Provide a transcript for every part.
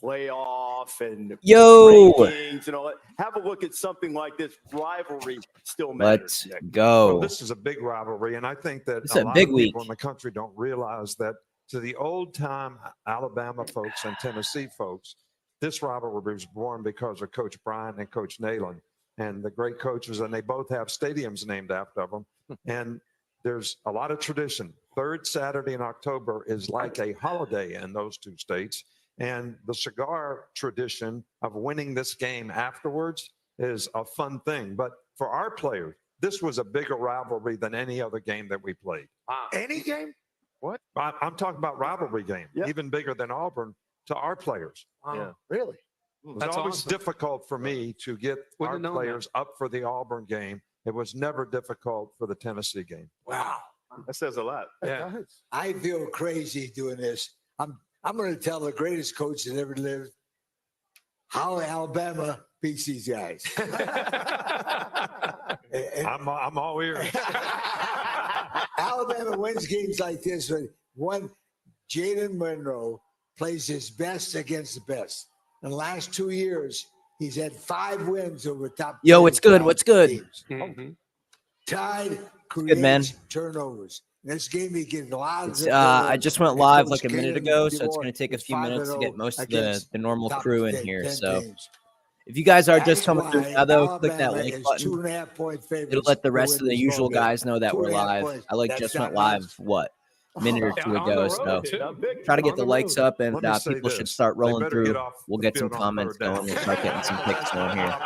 playoff and rankings and all that. Have a look at something like this. Rivalry still matters. Let's go. Well, this is a big rivalry, and I think that It's a a lot big of people week. in the country don't realize that to the old-time Alabama folks and Tennessee folks, this rivalry was born because of Coach Bryant and Coach Neyland and the great coaches, and they both have stadiums named after them. And there's a lot of tradition. Third Saturday in October is like a holiday in those two states. And the cigar tradition of winning this game afterwards is a fun thing. But for our players, this was a bigger rivalry than any other game that we played. Any game? What? I'm talking about rivalry game, even bigger than Auburn to our players. Really? It was always difficult for me to get our players up for the Auburn game. It was never difficult for the Tennessee game. Wow. That says a lot. Yeah. I feel crazy doing this. I'm going to tell the greatest coach that ever lived how Alabama beats these guys. I'm all ears. Alabama wins games like this when Jalen Monroe plays his best against the best. In the last 2 years, he's had 5 wins over top. Yo, what's good? What's good? Tied, good, man. Turnovers. This game, he gets a lot of I just went live like a minute ago, so it's going to take a few minutes to get most of the normal crew in here. So if you guys are just coming through now, though, click that like button. It'll let the rest of the usual guys know that we're live. I just went live, what, a minute or two ago. So try to get the likes up, and people should start rolling through. We'll get some comments going and start getting some picks going here.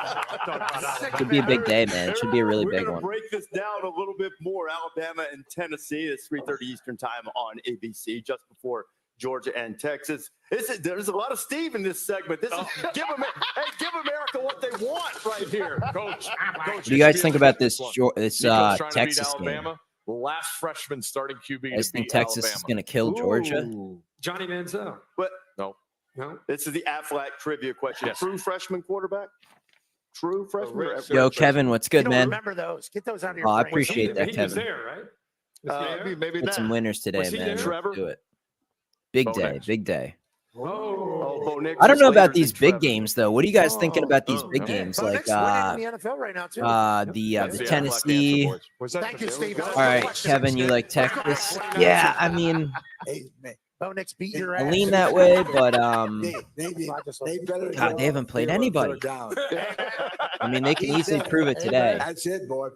Should be a big day, man. It should be a really big one. Break this down a little bit more. Alabama and Tennessee. It's 3:30 Eastern time on ABC, just before Georgia and Texas. There's a lot of Steve in this segment. This is give America what they want right here, Coach. What do you guys think about this Texas game? Last freshman starting QB. I think Texas is going to kill Georgia. Johnny Manziel. But no. This is the Aflac trivia question. Yes. True freshman quarterback. True freshman. Yo, Kevin, what's good, man? Remember those? Get those out of your brain. I brain. appreciate that, Kevin. He was there, right? Maybe Get some winners today, man. Let's do it. Big day, big day. I don't know about these big games though. What are you guys thinking about these big games? Like the NFL right now too. The Tennessee. Thank you, Steve. All right, Kevin, you like Texas? Yeah, I mean, I lean that way, but God, they haven't played anybody. I mean, they can easily prove it today. That's it, boy.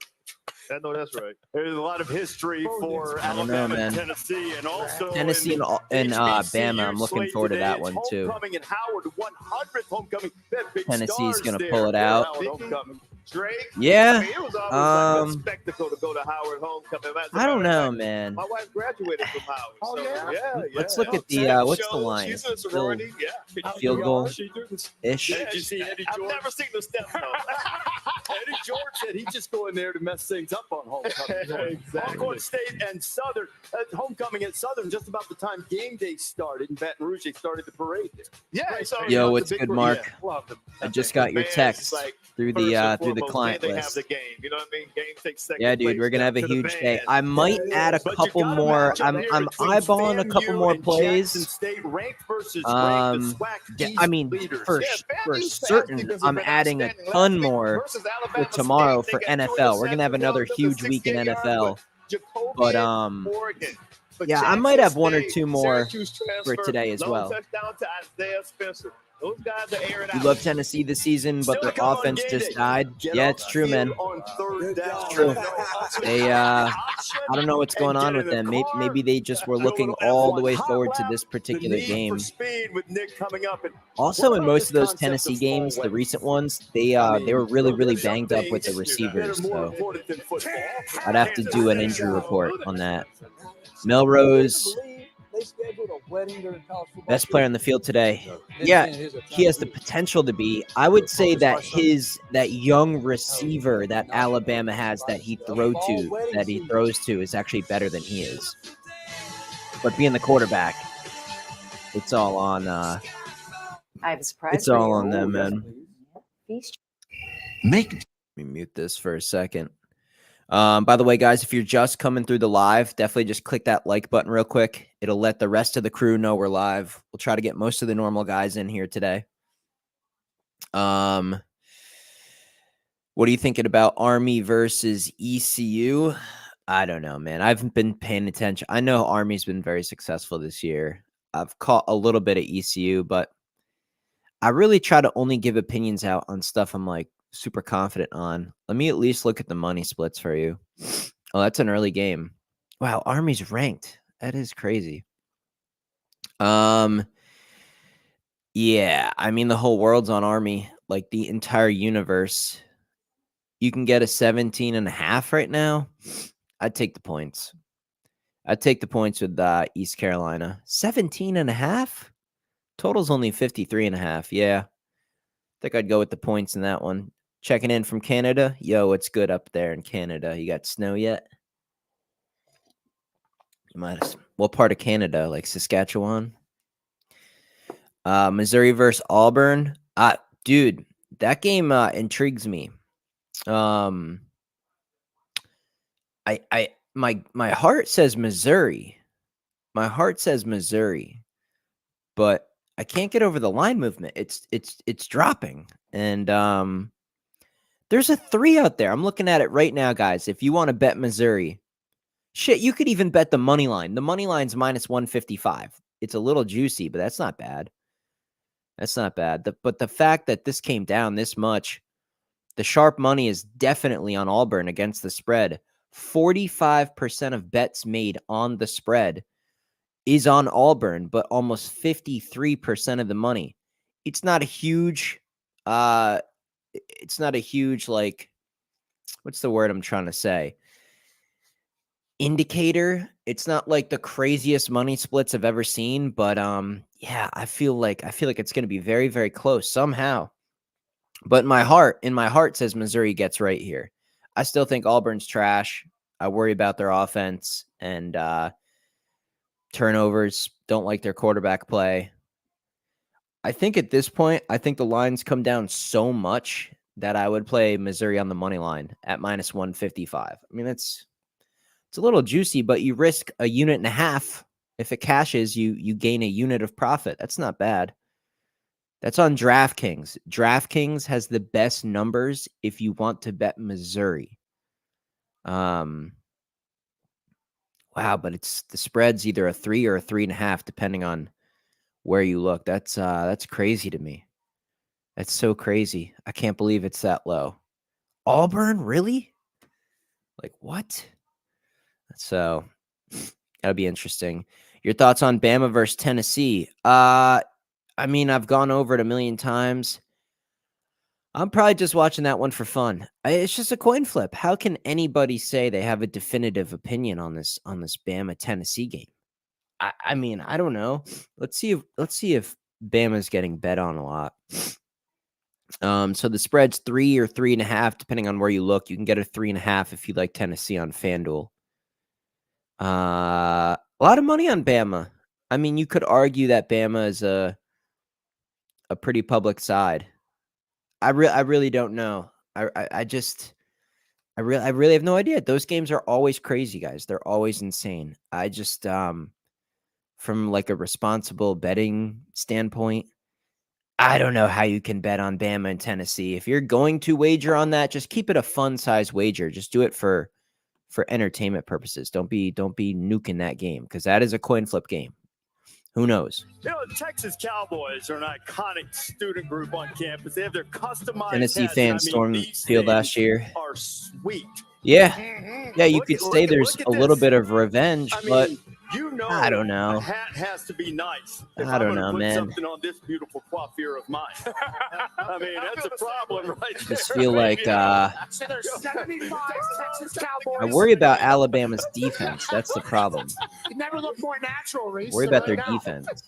I know that's right. There's a lot of history for Alabama and Tennessee, and also Tennessee and Bama. I'm looking forward to that one too. Homecoming in Howard, 100th homecoming. Tennessee's going to pull it out. Drake. Yeah. I mean, it was always like a spectacle to go to Howard homecoming. I don't know, man. My wife graduated from Howard. Oh, so, yeah. Let's look at the what's the line? She's a sorority. Field goal ish. Yeah, did you see Eddie George? I've never seen the step though. Eddie George said he'd just go in there to mess things up on homecoming. Exactly. Alcorn State and Southern. Homecoming at Southern just about the time game day started in Baton Rouge. They started the parade there. Yeah. So, yo, what's good, Mark? I just got your text through the client list. The game, you know what I mean? Game takes second. Yeah, dude, we're gonna have a huge day. I might add a couple more. I'm eyeballing a couple more plays. I mean, for certain, I'm adding a ton more for tomorrow for NFL. We're gonna have another huge week in NFL. But yeah, I might have one or two more for today as well. You love Tennessee this season, but their offense just died. Yeah, it's true, man. It's true. They, I don't know what's going on with them. Maybe they just were looking all the way forward to this particular game. Also, in most of those Tennessee games, the recent ones, they were really banged up with the receivers. So I'd have to do an injury report on that. Melrose, best player on the field today. Yeah, he has the potential to be. I would say that that young receiver that Alabama has that he throws to is actually better than he is. But being the quarterback, it's all on I have a surprise. It's all on them, man. Let me mute this for a second. By the way, guys, if you're just coming through the live, definitely just click that like button real quick. It'll let the rest of the crew know we're live. We'll try to get most of the normal guys in here today. What are you thinking about Army versus ECU? I don't know, man. I haven't been paying attention. I know Army's been very successful this year. I've caught a little bit of ECU, but I really try to only give opinions out on stuff I'm like super confident on. Let me at least look at the money splits for you. Oh, that's an early game. Wow, Army's ranked. That is crazy. Yeah, I mean the whole world's on Army, like the entire universe. You can get a 17.5 right now. I'd take the points. I'd take the points with East Carolina. 17.5? Total's only 53.5. Yeah. I think I'd go with the points in that one. Checking in from Canada. Yo, it's good up there in Canada. You got snow yet? You might have. What part of Canada? Like Saskatchewan? Missouri versus Auburn. Dude, that game intrigues me. My heart says Missouri. My heart says Missouri, but I can't get over the line movement. It's dropping, and there's a 3 out there. I'm looking at it right now, guys. If you want to bet Missouri, shit, you could even bet the money line. The money line's minus 155. It's a little juicy, but that's not bad. That's not bad. But the fact that this came down this much, the sharp money is definitely on Auburn against the spread. 45% of bets made on the spread is on Auburn, but almost 53% of the money. It's not a huge, like, what's the word I'm trying to say? Indicator. It's not like the craziest money splits I've ever seen, but yeah, I feel like it's going to be very, very close somehow. But in my heart says Missouri gets right here. I still think Auburn's trash. I worry about their offense and turnovers. Don't like their quarterback play. I think at this point, I think the lines come down so much that I would play Missouri on the money line at minus 155. I mean, it's a little juicy, but you risk a unit and a half. If it cashes, you gain a unit of profit. That's not bad. That's on DraftKings. DraftKings has the best numbers if you want to bet Missouri. Wow, but it's the spread's either a 3 or a 3.5, depending on where you look. That's crazy to me. That's so crazy. I can't believe it's that low. Auburn, really? Like what? So that'll be interesting. Your thoughts on Bama versus Tennessee? I mean, I've gone over it a million times. I'm probably just watching that one for fun. It's just a coin flip. How can anybody say they have a definitive opinion on this Bama Tennessee game? I mean, I don't know. Let's see if Bama's getting bet on a lot. So the spread's 3 or 3.5, depending on where you look. You can get a 3.5 if you like Tennessee on FanDuel. A lot of money on Bama. I mean, you could argue that Bama is a pretty public side. I really don't know. I really have no idea. Those games are always crazy, guys. They're always insane. I just from like a responsible betting standpoint, I don't know how you can bet on Bama and Tennessee. If you're going to wager on that, just keep it a fun size wager. Just do it for entertainment purposes. Don't be nuking that game because that is a coin flip game. Who knows? You know, the Texas Cowboys are an iconic student group on campus. They have their customized Tennessee hats, fans stormed field last year. Are sweet. Yeah. Yeah, you could say there's a little bit of revenge, but you know, I don't know. A hat has to be nice. I don't know, put man. Something on this beautiful coiffure of mine. I mean, that's a problem, right? Just feel like So there's 75 Texas Cowboys. I worry about Alabama's defense. That's the problem. You never look more natural, Reese. Worry about their Right now. defense.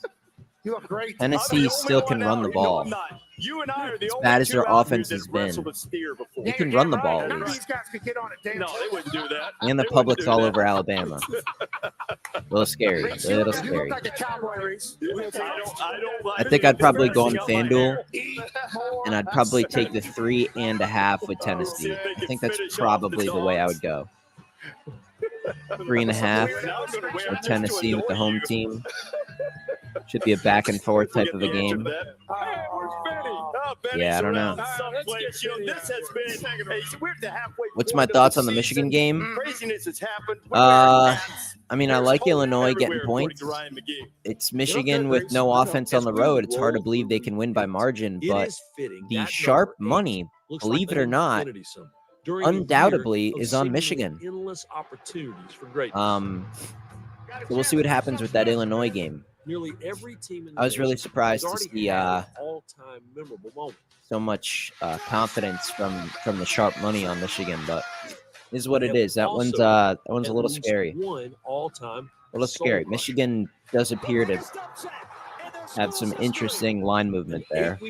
You look great. Tennessee still can run the ball. You and I are the As only bad as two their out offense here has that been. wrestled a steer before. They Yeah, can you're run the right. ball. None of these guys could get on a damn No, they wouldn't do that. And the They public's wouldn't all do over that. Alabama. A little scary. Reese, A you little look scary. like a cowboy, Reese. I think I'd probably go on FanDuel, Eat more. and I'd probably take the 3.5 with Tennessee. I think that's probably the way I would go. 3.5 for Tennessee with the home team. Should be a back and forth type of a game. Yeah, I don't know. What's my thoughts on the Michigan game? Craziness has happened. I mean, I like Illinois getting points. It's Michigan with no offense on the road. It's hard to believe they can win by margin, but the sharp money, believe it or not, undoubtedly is on Michigan. So we'll see what happens with that Illinois game. I was really surprised to see so much confidence from the sharp money on Michigan, but this is what it is. That one's a little scary. A little scary. Michigan does appear to have some interesting line movement there.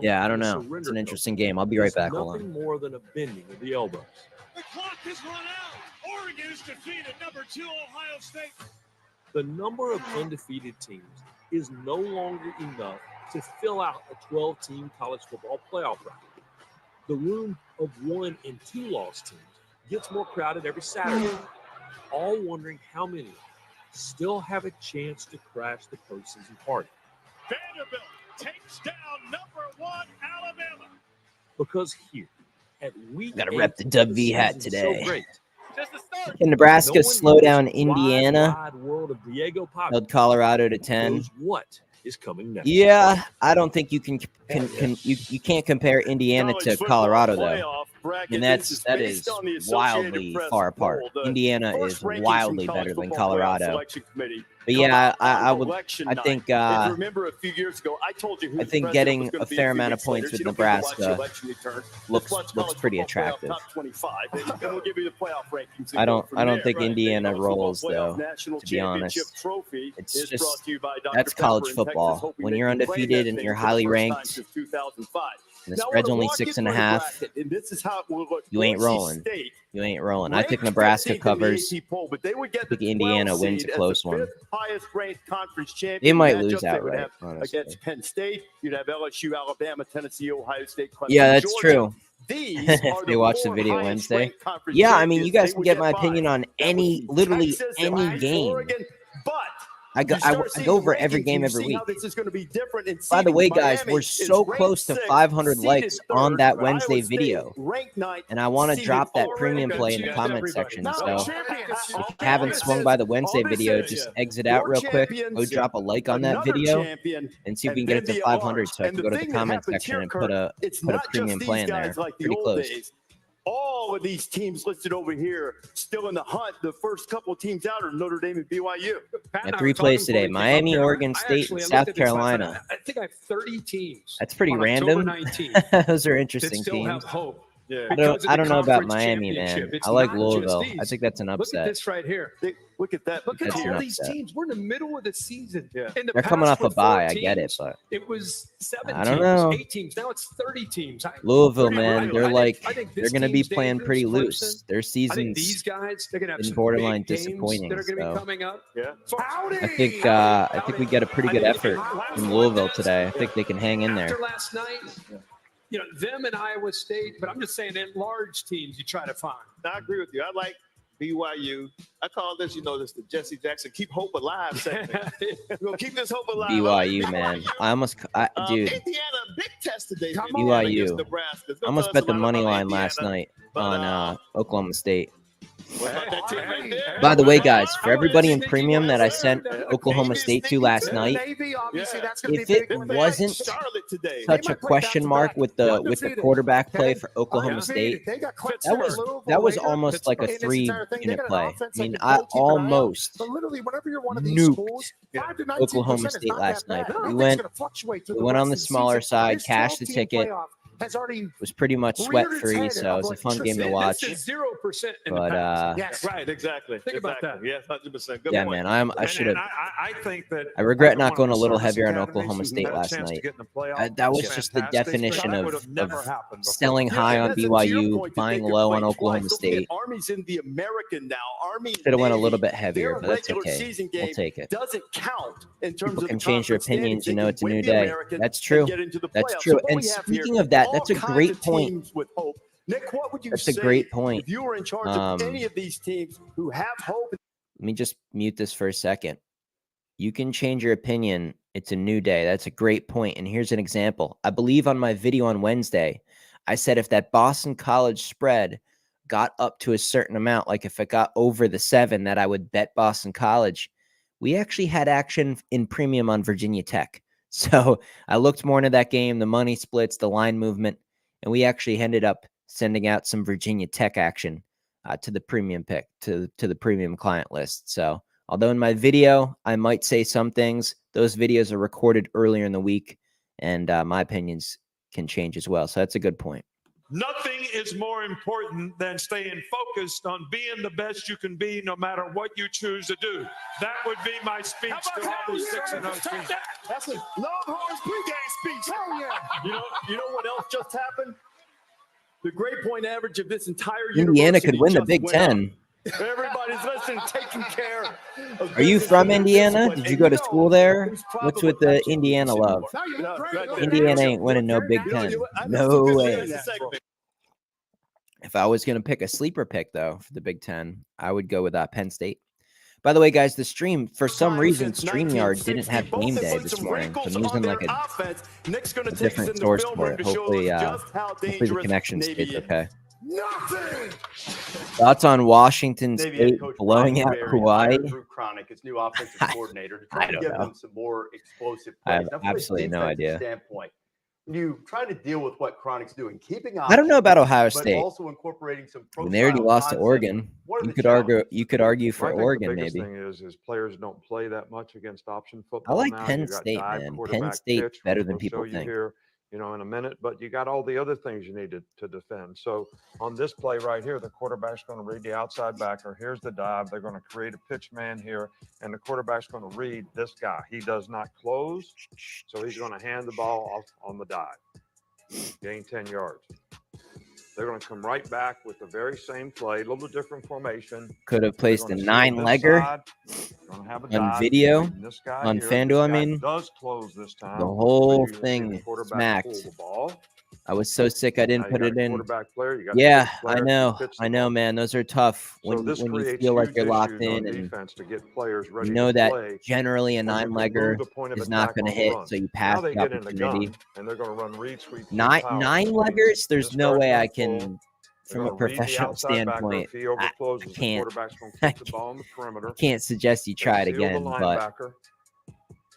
Yeah, I don't know. It's an interesting game. I'll be right back. Hold on. More than a bending of the elbows. The clock has run out. Oregon is defeated. Number 2, Ohio State. The number of undefeated teams is no longer enough to fill out a 12-team college football playoff bracket. The room of 1- and 2-loss teams gets more crowded every Saturday, all wondering how many still have a chance to crash the postseason party. Vanderbilt takes down number 1 Alabama. Because here at week Gotta 8, rep the WV hat season is today. So great. Can Nebraska slow down Indiana? Wide world of Diego Pavia Held Colorado to 10. knows what is coming next. Yeah, I don't think you you can't compare Indiana to Colorado though. And that is wildly far apart. Indiana is wildly better than Colorado. But yeah, I think remember a few years ago, I told you I think getting a fair amount of points with Nebraska looks pretty attractive. I don't think Indiana rolls though, to be honest. It's just that's college football. When you're undefeated and you're highly ranked, and the spread's only 6.5, you ain't rolling. You ain't rolling. I think Nebraska covers. I think Indiana wins a close one. They might lose outright, honestly. Against Penn State, you'd have LSU, Alabama, Tennessee, Ohio State, Clemson, Yeah, that's Georgia. true. If they watch the video Wednesday. Yeah, I mean, you guys can get my opinion on literally any game. I go over every game every week. By the way, guys, we're so close to 500 likes on that Wednesday video, and I want to drop that premium play in the comment section. So if you haven't swung by the Wednesday video, just exit out real quick, go drop a like on that video, and see if we can get it to 500. So I can go to the comment section and put a premium play in there. Pretty close. All of these teams listed over here still in the hunt. The first couple of teams out are Notre Dame and BYU. And 3 plays today: Miami, Oregon State, and South Carolina. I think I have 30 teams. That's pretty random. Those are interesting still teams. Have hope. Yeah. I don't know about Miami, man. I like Louisville. I think that's an upset. Look at this right here. Look at that. Look at That's all an these upset. teams. We're in the middle of the season. Yeah. In the They're coming past off a were bye. 4 I get it, teams. but It was 7 I don't teams, know. 8 teams. Now it's 30 teams. Louisville, man, I they're think they're this going to be team's playing pretty dangerous. loose. Their I think these season's guys, they're going to have been some borderline big games disappointing, that are going to so. be coming up. Yeah. I think we get a pretty good effort from Louisville today. I think they can hang in there. After last night, them and Iowa State, but I'm just saying in large teams you try to find. I agree with you. I like BYU. I call this, this the Jesse Jackson Keep Hope Alive segment. We're going to keep this hope alive. BYU, man. Dude, Indiana, big test today. BYU. I almost bet the money line last night on Oklahoma State. What about that team right there? By the way, guys, for everybody in premium that I sent Oklahoma State to last night, if it wasn't such a question mark with the quarterback play for Oklahoma State, that was almost like a 3-unit play. I mean, I almost nuked Oklahoma State last night. We went on the smaller side, cashed the ticket. Was pretty much sweat-free, so it was a fun game to watch. This is 0% in But the past. Right, exactly. Think about that. Yes, 100%. Good yeah, point. man, I should have. I think that I regret not everyone going a in little service heavier on academies Oklahoma who's State had a last chance to night. get in the playoff That was was just the fantastic, definition but that of would have never happened before. selling high on BYU, buying low on Oklahoma Twice. State. Army's in the American now. Army Should have went a Navy, little bit heavier, their but that's regular okay. season We'll game take it. doesn't count in terms People of can the change their conference opinions. standings. It's a They new can win the day. American That's and true. get into the That's playoffs. true. So what And we have speaking here, of that, all that's a kinds great of point. teams with hope. Nick, what would you That's say a great point. if you were in charge of any of these teams who have hope? Let me just mute this for a second. You can change your opinion. It's a new day. That's a great point. And here's an example. I believe on my video on Wednesday, I said if that Boston College spread got up to a certain amount, like if it got over the 7, that I would bet Boston College. We actually had action in premium on Virginia Tech. So I looked more into that game, the money splits, the line movement, and we actually ended up sending out some Virginia Tech action to the premium pick, to the premium client list. So although in my video, I might say some things, those videos are recorded earlier in the week, and my opinions can change as well. So that's a good point. Nothing is more important than staying focused on being the best you can be, no matter what you choose to do. That would be my speech to all these 6-0 teams. That's a Longhorns pregame speech. Oh, yeah. You know what else just happened? The grade point average of this entire Indiana could university win the just Big went Ten. up. Everybody's listening, taking care of Are you business from with Indiana? discipline. Did And you go to know school there? who's What's probably with the actually Indiana decent love? more. Indiana ain't winning no Big Ten. No way. If I was going to pick a sleeper pick, though, for the Big Ten, I would go with Penn State. By the way, guys, the stream, for some reason, StreamYard didn't have Game Day this morning. So I'm using like a different source for it. Hopefully the connection stays okay. Thoughts on Washington State blowing out Hawaii? Drew Cronick, his new offensive coordinator, to I try to don't give know. them some more explosive I plays. have Now, from a absolutely no defensive idea. Standpoint, you try to deal with what Cronick's doing, keeping I don't know about Ohio but State. also incorporating some When they already pro-style lost to concepts. Oregon, What are you the could challenges? argue for I think Oregon the biggest maybe. thing is players don't play that much against option I football. like now. Penn You got State, dive man. Penn quarterback State pitch, better which than we'll people show you think. here, in a minute. But you got all the other things you need to defend. So on this play right here, the quarterback's going to read the outside backer. Here's the dive. They're going to create a pitch man here, and the quarterback's going to read this guy. He does not close, so he's going to hand the ball off on the dive. Gain 10 yards. They're going to come right back with the very same play, a little bit different formation. Could have placed a They're gonna seal this 9-legger side. Gonna have a on dive. video, And this guy on here, FanDuel, this I guy mean, does close this time. the whole So you're gonna see the thing quarterback pull smacked. the ball. I was so sick I Now didn't you put got it a in. quarterback player. You got a Yeah, pitch I player. know. You pitch the I know, ball. man. Those are tough So when this you creates feel like huge you're locked issues on in and defense to get players ready you know to that play. generally a when you can 9-legger move the point of is not attack going to on the hit, run. so you Now pass they the get in the opportunity. gun and they're going to run read sweep. Nine power. 9-leggers, there's This no guy's way gonna I pull. can, They're from a gonna read the professional outside backer. standpoint, If he overcloses, the can't. quarterback's going to I put the ball on the perimeter. can't suggest you try it They seal again, the but linebacker.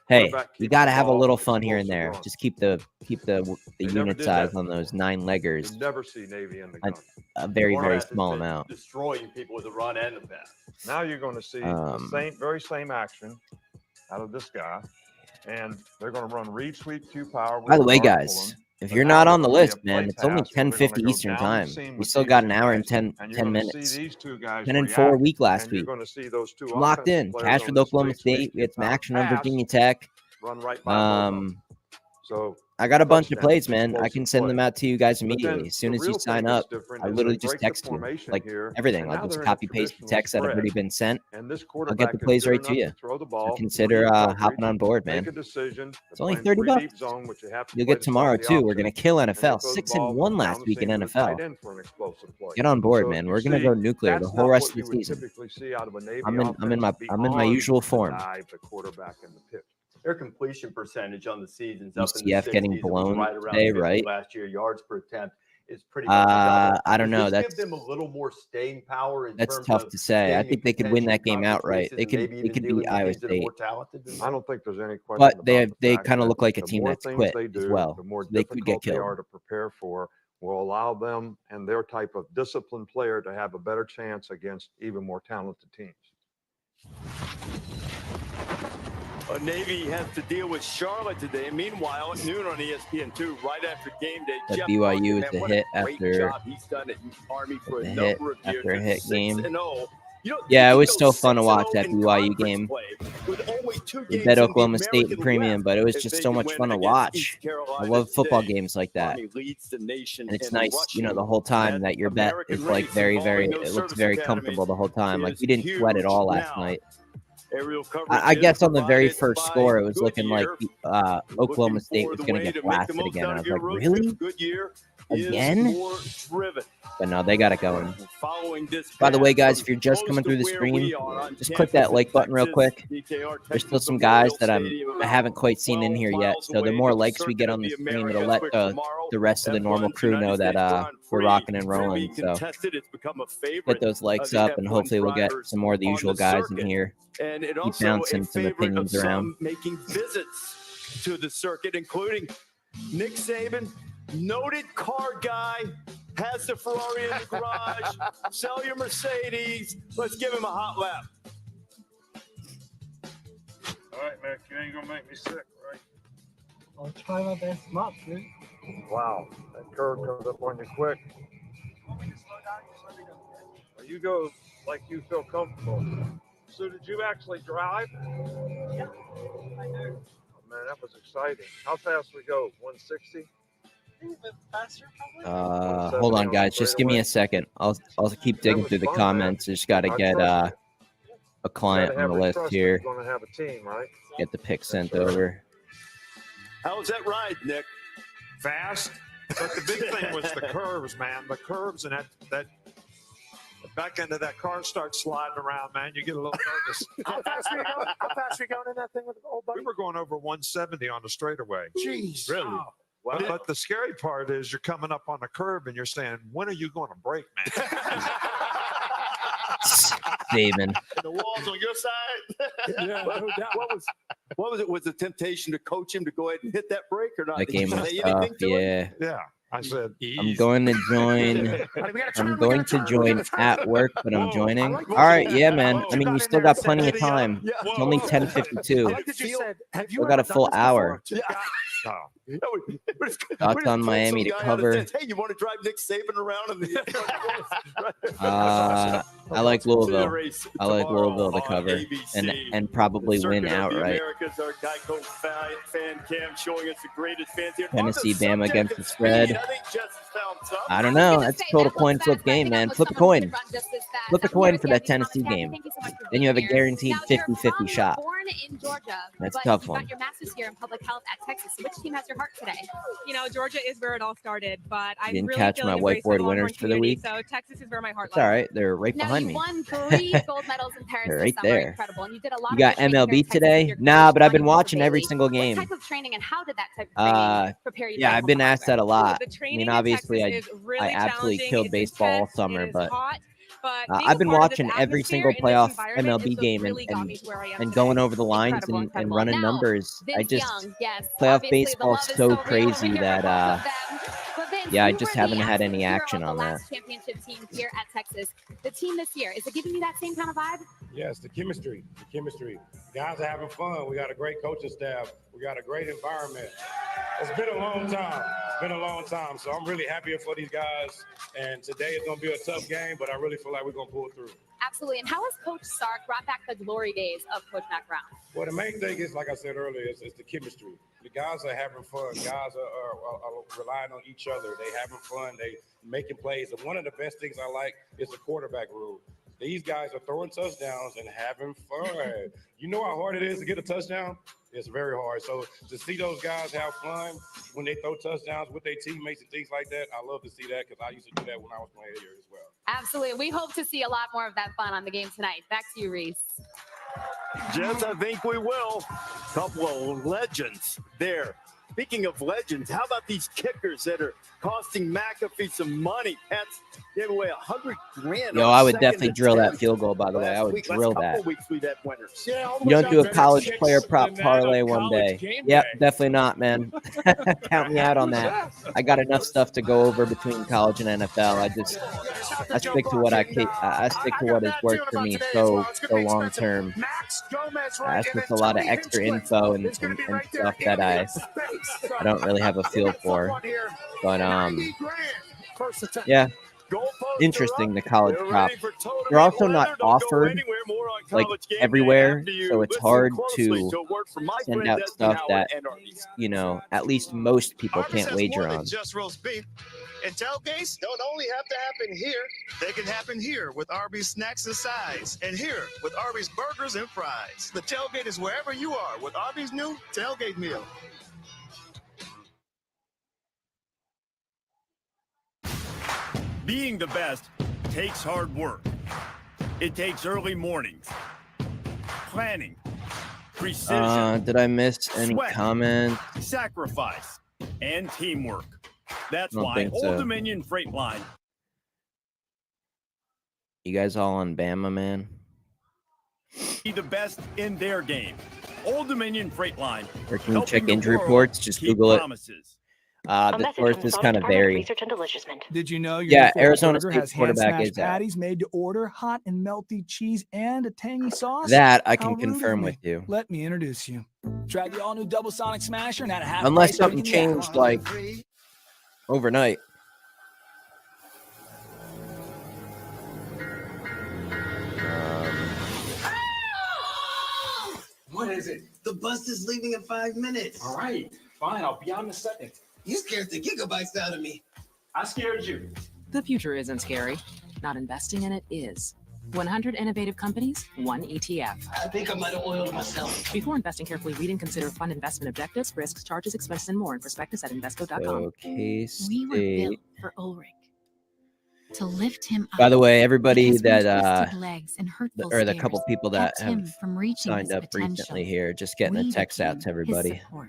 hey, Quarterback you keeps got to the have a ball, little fun here and explosive there. run. Just keep the They never unit did size that on those before. You 9-leggers never see Navy in the a, gun. a very, very Morris has small been amount. destroying people with the run and the pass. Now you're going to see the very same action out of this guy, and they're going to run read sweep Q power. With By the way, guard guys, pulling. if But you're now not they're on the gonna be a list, man, play it's only pass where they're gonna 10:50 go Eastern down the time. seam We with still these got two an hour and guys, 10 and you're gonna minutes. see these two guys 10 and react, 4 week last and week. you're going to see those two I'm locked offensive in. players Cash on with this Oklahoma read sweep State. We Q had some power action on pass, Virginia Tech. run right by both of them. So I got a bunch of touchdown, plays, man. I can explosive send them play. out to you guys But then immediately. As soon the as you real sign thing that's up, different I is literally they just break the text you. formation Like here, everything. and I'll now just they're in a copy paste the traditional text that have already spread. been sent. And this I'll quarterback get the is plays good right to enough you. to throw the So ball, consider read hopping coverage, on board, make man. a decision. It's They're only playing 30 three deep bucks. zone, which you have to You'll play get to stop tomorrow the too. We're option, gonna kill and they NFL. throw the 6 ball and 1 down last the week in seam to the NFL. tight end for an explosive play. Get on board, So man. you We're gonna see, go nuclear the that's whole not rest what of you the would season. typically see out of a Navy I'm in my offense usual beyond form. the dive, the quarterback, and the pitch. Their completion percentage on the season's up in the UCF 60s. getting It was blown right around today, 50 right? last year. Yards per attempt is pretty much double. I don't know. Does this That's give them a little more staying power in that's terms tough of to say. I gaining think they could win contention that game conference outright. races They and could maybe they even could dealing beat with Iowa teams that are State, more talented than I them? don't think there's any question but about they the fact kind of that look like a the team more that's things quit they as do, well. the more So they could get difficult they killed. are to prepare for, will allow them and their type of disciplined player to have a better chance against even more talented teams. Navy has to deal with Charlotte today. Meanwhile, at noon on ESPN2, right after game day, That Jeff BYU Monken, is a what hit great after job he's done at Army for a a hit number of years. after a They're hit game. 6-0. You know, Yeah, they it could was go still fun to watch 6-0 that in BYU conference game. play with only 2 We games bet in the Oklahoma State in American premium, West but it was if just they so could much win fun to against watch. East I Carolina love football today. games like that. Army leads the nation And it's in nice, rushing the whole time at that your bet American is like race very, involving very, those it looks service very academies comfortable the whole time. Like is we didn't sweat at huge. all last Now, night. aerial coverage I is guess on the very provided first by score, it was looking like Goodyear, Oklahoma looking State for was the going way to get to make the blasted most again. out I of was your like, road really? trip. Goodyear He is again. more driven. But no, they got it going. Following this By the way, pass guys, from if you're just close coming to through the where stream, we are on just click that campus like in button real Texas, quick. DKR, There's still Texas some guys that Memorial I haven't quite seen in 12 here yet. miles So the away, more the likes we get Circuit on the of the stream, it'll Americas let for tomorrow. the rest of the normal F1's crew know United that States Grand we're Prix rocking and will be rolling. So contested. It's become a favorite get those of likes the up, and F1 hopefully we'll get drivers some more of the on usual the guys in circuit. here. And it Keep also bouncing a some favorite of opinions around. some making visits to the circuit, including Nick Saban, noted car guy, has the Ferrari in the garage. Sell your Mercedes. Let's give him a hot lap. All right, Mac, you ain't gonna make me sick, right? I'll try my best not to. Wow, that curve comes up on you quick. You go like you feel comfortable. So did you actually drive? Yeah, I do. Oh, man, that was exciting. How fast we go? 160? Faster, probably. Hold on, guys. Just give me a second. I'll keep digging through the comments. Just got to get a client on the list here. Going to have a team, right? Get the pick sent over. How was that ride, Nick? Fast. But the big thing was the curves, man. The curves and that back end of that car starts sliding around, man. You get a little nervous. How fast are you going? How fast are you going in that thing with the old buddy? We were going over 170 on the straightaway. Jeez. Really? Wow. But the scary part is you're coming up on a curb and you're saying, when are you going to break, man? Saban. The walls on your side? Yeah, no doubt. What was it? Was the temptation to coach him to go ahead and hit that break or not? That Did you game was say tough. anything to him? Yeah. Yeah. I said, I'm going to join. I'm going to join at work, but I'm joining. All right, yeah, man. I mean, you still got plenty of time. It's only 10:52. I like that you said, have you Still got a ever done full this hour. before? Thoughts on Miami to cover? Hey, you want to drive Nick Saban around in the I like Louisville. I like Louisville to cover and probably win outright. Americas, our Geico fan cam showing us the greatest fans here. Tennessee, Bama against the spread. I think Jess has found something. I don't know. That's a total coin flip game, man. Flip a coin. Flip a coin for that Tennessee game. Then you have a guaranteed 50-50 shot. That's a tough one. Your master's here in public health at Texas. Which team has your heart today? You know, Georgia is where it all started, but I didn't really catch feel my embraced by whiteboard the winners Longhorn for the community, week. So Texas is where my heart It's all lies. right. They're right Now behind you me. won 3 gold medals in Paris They're this right summer. there. Incredible. And you did a lot You got of training here MLB in Texas today? with your Nah, coach, but I've been Ronnie watching every Bailey. single game. What type of training and how did that type of training prepare you? Yeah, for I've been the asked that a lot. The I training mean, in obviously, Texas is really I absolutely challenging. killed It's baseball all intense, summer, it is but hot, but being I've a been part of this watching every atmosphere single in this playoff environment MLB is what game really got me to where I am and today. going over the lines Incredible, and incredible. running Now, numbers. I Vince just Young, yes, playoff obviously the baseball love is is so real crazy over here that for both of them. But Vince, yeah, I you just were haven't the had any absolute hero action of on the that. last championship team here at Texas. The team this year, is it giving you that same kind of vibe? Yes, the chemistry. Guys are having fun. We got a great coaching staff. We got a great environment. It's been a long time. So I'm really happy for these guys. And today is going to be a tough game, but I really feel like we're going to pull through. Absolutely. And how has Coach Sark brought back the glory days of Coach Mac Brown? Well, the main thing is, like I said earlier, is the chemistry. The guys are having fun. Guys are relying on each other. They having fun. They making plays. And one of the best things I like is the quarterback rule. These guys are throwing touchdowns and having fun. You know how hard it is to get a touchdown? It's very hard. So to see those guys have fun when they throw touchdowns with their teammates and things like that, I love to see that because I used to do that when I was playing here as well. Absolutely. We hope to see a lot more of that fun on the game tonight. Back to you, Reese. Jess, I think we will. Couple of legends there. Speaking of legends, how about these kickers that are costing McAfee some money? Pats gave away $100,000. Yo, I would definitely drill that field goal, by the way. I would drill that. Weeks we've had winners. You don't do a college player prop parlay one day. Yep, definitely not, man. Count me out on that. I got enough stuff to go over betwing college and NFL. I stick to what I stick to what has worked for me so long term. That's just a lot of extra info and stuff that I don't really have a feel for. But yeah, interesting, the college prop. They're also not offered like everywhere, so it's hard to send out stuff that, you know, at least most people can't wager on. Just roast beef. And tailgates don't only have to happen here, they can happen here with Arby's snacks and sides, and here with Arby's burgers and fries. The tailgate is wherever you are with Arby's new tailgate meal. Being the best takes hard work. It takes early mornings, planning, precision. Did I miss any sweat, comments? sacrifice, and teamwork. That's Don't why think Old so. Dominion Freight Line. You guys all on Bama, man? Be the best in their game. Old Dominion Freight Line. Or can you helping check the injury world reports? Just keep Google it. promises. The sources kind of vary. Did you know your Yeah, new favorite Arizona burger State has quarterback hand-smashed is that. patties made to order, hot and melty cheese, and a tangy sauce? That I How can rude of confirm me. with you. Let me introduce you. Try the all-new Double Sonic Smasher and at a half Unless price something everything you changed add. like overnight. What is it? The bus is leaving in 5 minutes. All right, fine. I'll be out in a second. You scared the gigabytes out of me. I scared you. The future isn't scary. Not investing in it is. 100 innovative companies, one ETF. I think I might have oiled myself. Before investing, carefully read and consider fund investment objectives, risks, charges, expenses, and more in prospectus at Invesco.com. Okay, We were State. built for Ulrich. To lift him up. By the way, everybody because when that twisted legs and hurtful or the stares couple people that kept him have from reaching signed his up potential, recently here, just getting a we text out to became his everybody. support.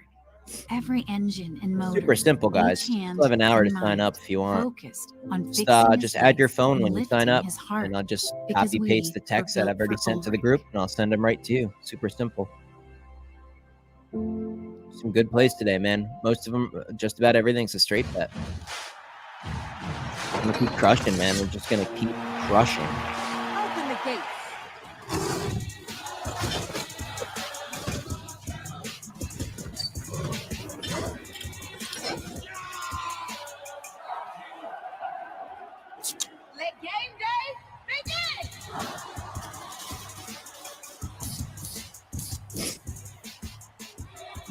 Every engine and motor. Super simple, guys. each hand You'll have an hour to and sign mind up if you want. focused on Just, fixing his just add your legs phone and when you sign lifting up, his heart, and I'll just because copy paste the we text were that I've already built for sent to the Ulrich. group, and I'll send them right to you. Super simple. Some good plays today, man. Most of them, just about everything's a straight bet. I'm gonna keep crushing, man. We're just gonna keep crushing. Open the gate. Let game day begin.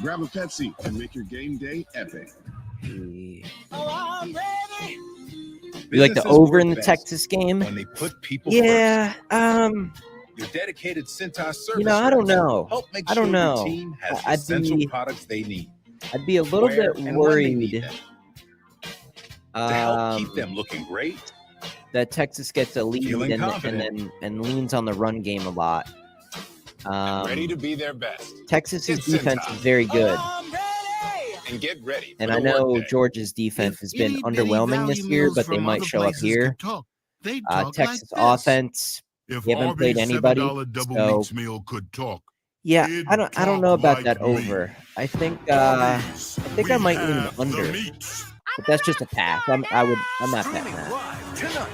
Grab a Pepsi and make your game day epic. You like the over in the Texas game? When they put people Yeah. Your dedicated Cintas service. You know, I don't reps know. Help make I don't sure know. your team has the I'd essential be- products they need I'd be a little where bit and when they need worried them to help keep them looking great. that Texas gets a lead Feeling and confident. leans on the run game a lot. Ready to be their best. Texas's It's defense Cintas. is very good, And get ready. and for I the know workday. Georgia's defense has been itty-bitty underwhelming this valley year, mills but they from might other show up places here. could talk, they'd talk Texas like this. offense, If we haven't played Arby's anybody, $7 double so mix meal could talk. yeah, it'd I don't know talk about like that me. over. I think I might lean have the under, meats. but that's just a pass. I'm not betting that. Live tonight.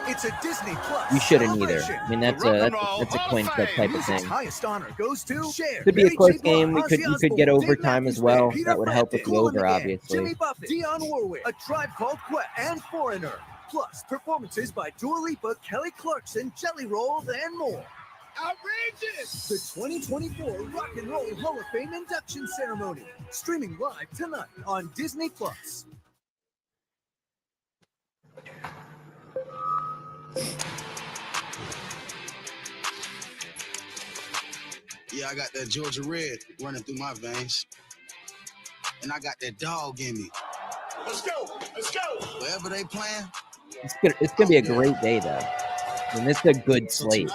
It's a Disney Plus. You shouldn't either. celebration. I mean, that's a coin flip type of Music's thing. highest honor goes to Cher, Could be a Mary close J. game. Blige, You could Ozzy get Osbourne, overtime Dave as well. Matthews Band, That would help with the Peter over, Frampton, obviously. Jimmy Buffett, Dionne Warwick, A Tribe Called Quest, and Foreigner. Plus performances by Dua Lipa, Kelly Clarkson, Jelly Roll, and more. Outrageous! The 2024 Rock and Roll Hall of Fame induction ceremony, streaming live tonight on Disney Plus. Yeah, I got that Georgia red running through my veins. And I got that dog in me. Let's go! Let's go! Wherever they playing. It's gonna be a great day, though. I mean, it's a good slate.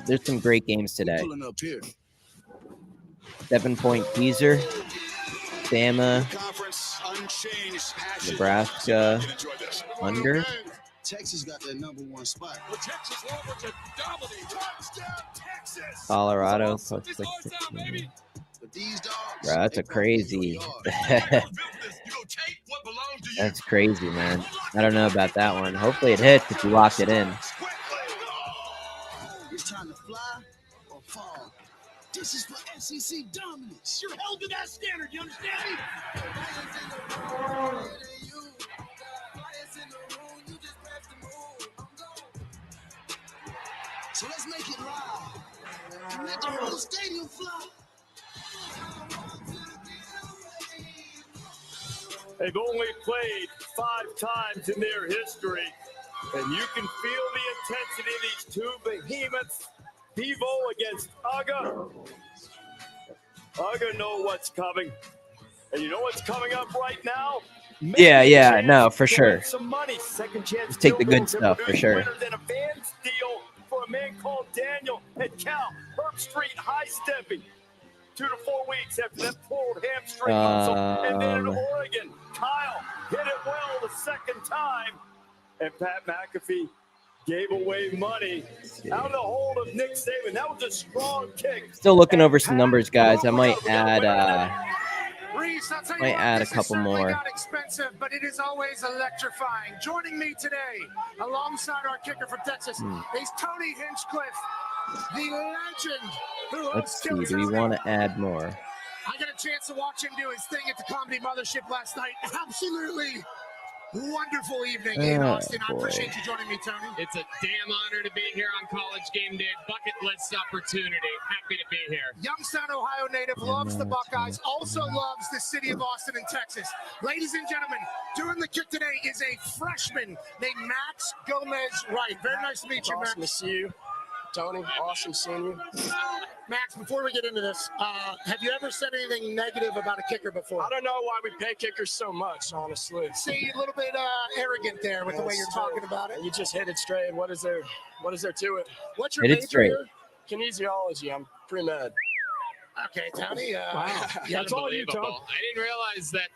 There's some great games today. Pulling up here. 7-point teaser. Bama, Conference unchanged. Passion. Nebraska, under. Texas got that #1 spot. Texas over to dominate. Touchdown, Texas. Colorado plus 6. Bro, that's a crazy. That's crazy, man. I don't know about that one. Hopefully it hits if you locked it in. It's time to fly or fall. This is for SEC dominance. You're held to that standard. You understand me? So let's make it live. And let the whole stadium fly. They've only played 5 times in their history, and you can feel the intensity of these two behemoths. Devo against Uga. Uga know what's coming. And you know what's coming up right now? Yeah, no, for sure. Some money. Second chance. Just take the good billboards that stuff for produce sure. winners and a Vans deal for a man called Daniel at Cal Herb Street High Stepping. 2 to 4 weeks after that pulled hamstring muscle. And then in Oregon, Kyle hit it well the second time. And Pat McAfee gave away money out of the hold of Nick Saban. That was a strong kick. Still looking over some numbers, guys. I might add a couple more. Not expensive, but it is always electrifying. Joining me today, alongside our kicker from Texas, is Tony Hinchcliffe, the legend. Let's see. Do we want to add more? I got a chance to watch him do his thing at the Comedy Mothership last night. Absolutely wonderful evening in Austin. I appreciate you joining me, Tony. It's a damn honor to be here on College Game Day. Bucket list opportunity. Happy to be here. Youngstown, Ohio native, loves the Buckeyes, also loves the city of Austin and Texas. Ladies and gentlemen, doing the kick today is a freshman named Max Gomez-Wright. Very nice to meet you, Max. Awesome to see you, Tony. Awesome seeing you. Max, before we get into this, have you ever said anything negative about a kicker before? I don't know why we pay kickers so much, honestly. See, a little bit arrogant there with the way you're talking about it. You just hit it straight. What is there to it? What's your Hit it major straight. here? Kinesiology. I'm pre-med. Okay, Tony. Wow. That's all you, Tony. Unbelievable. I didn't realize that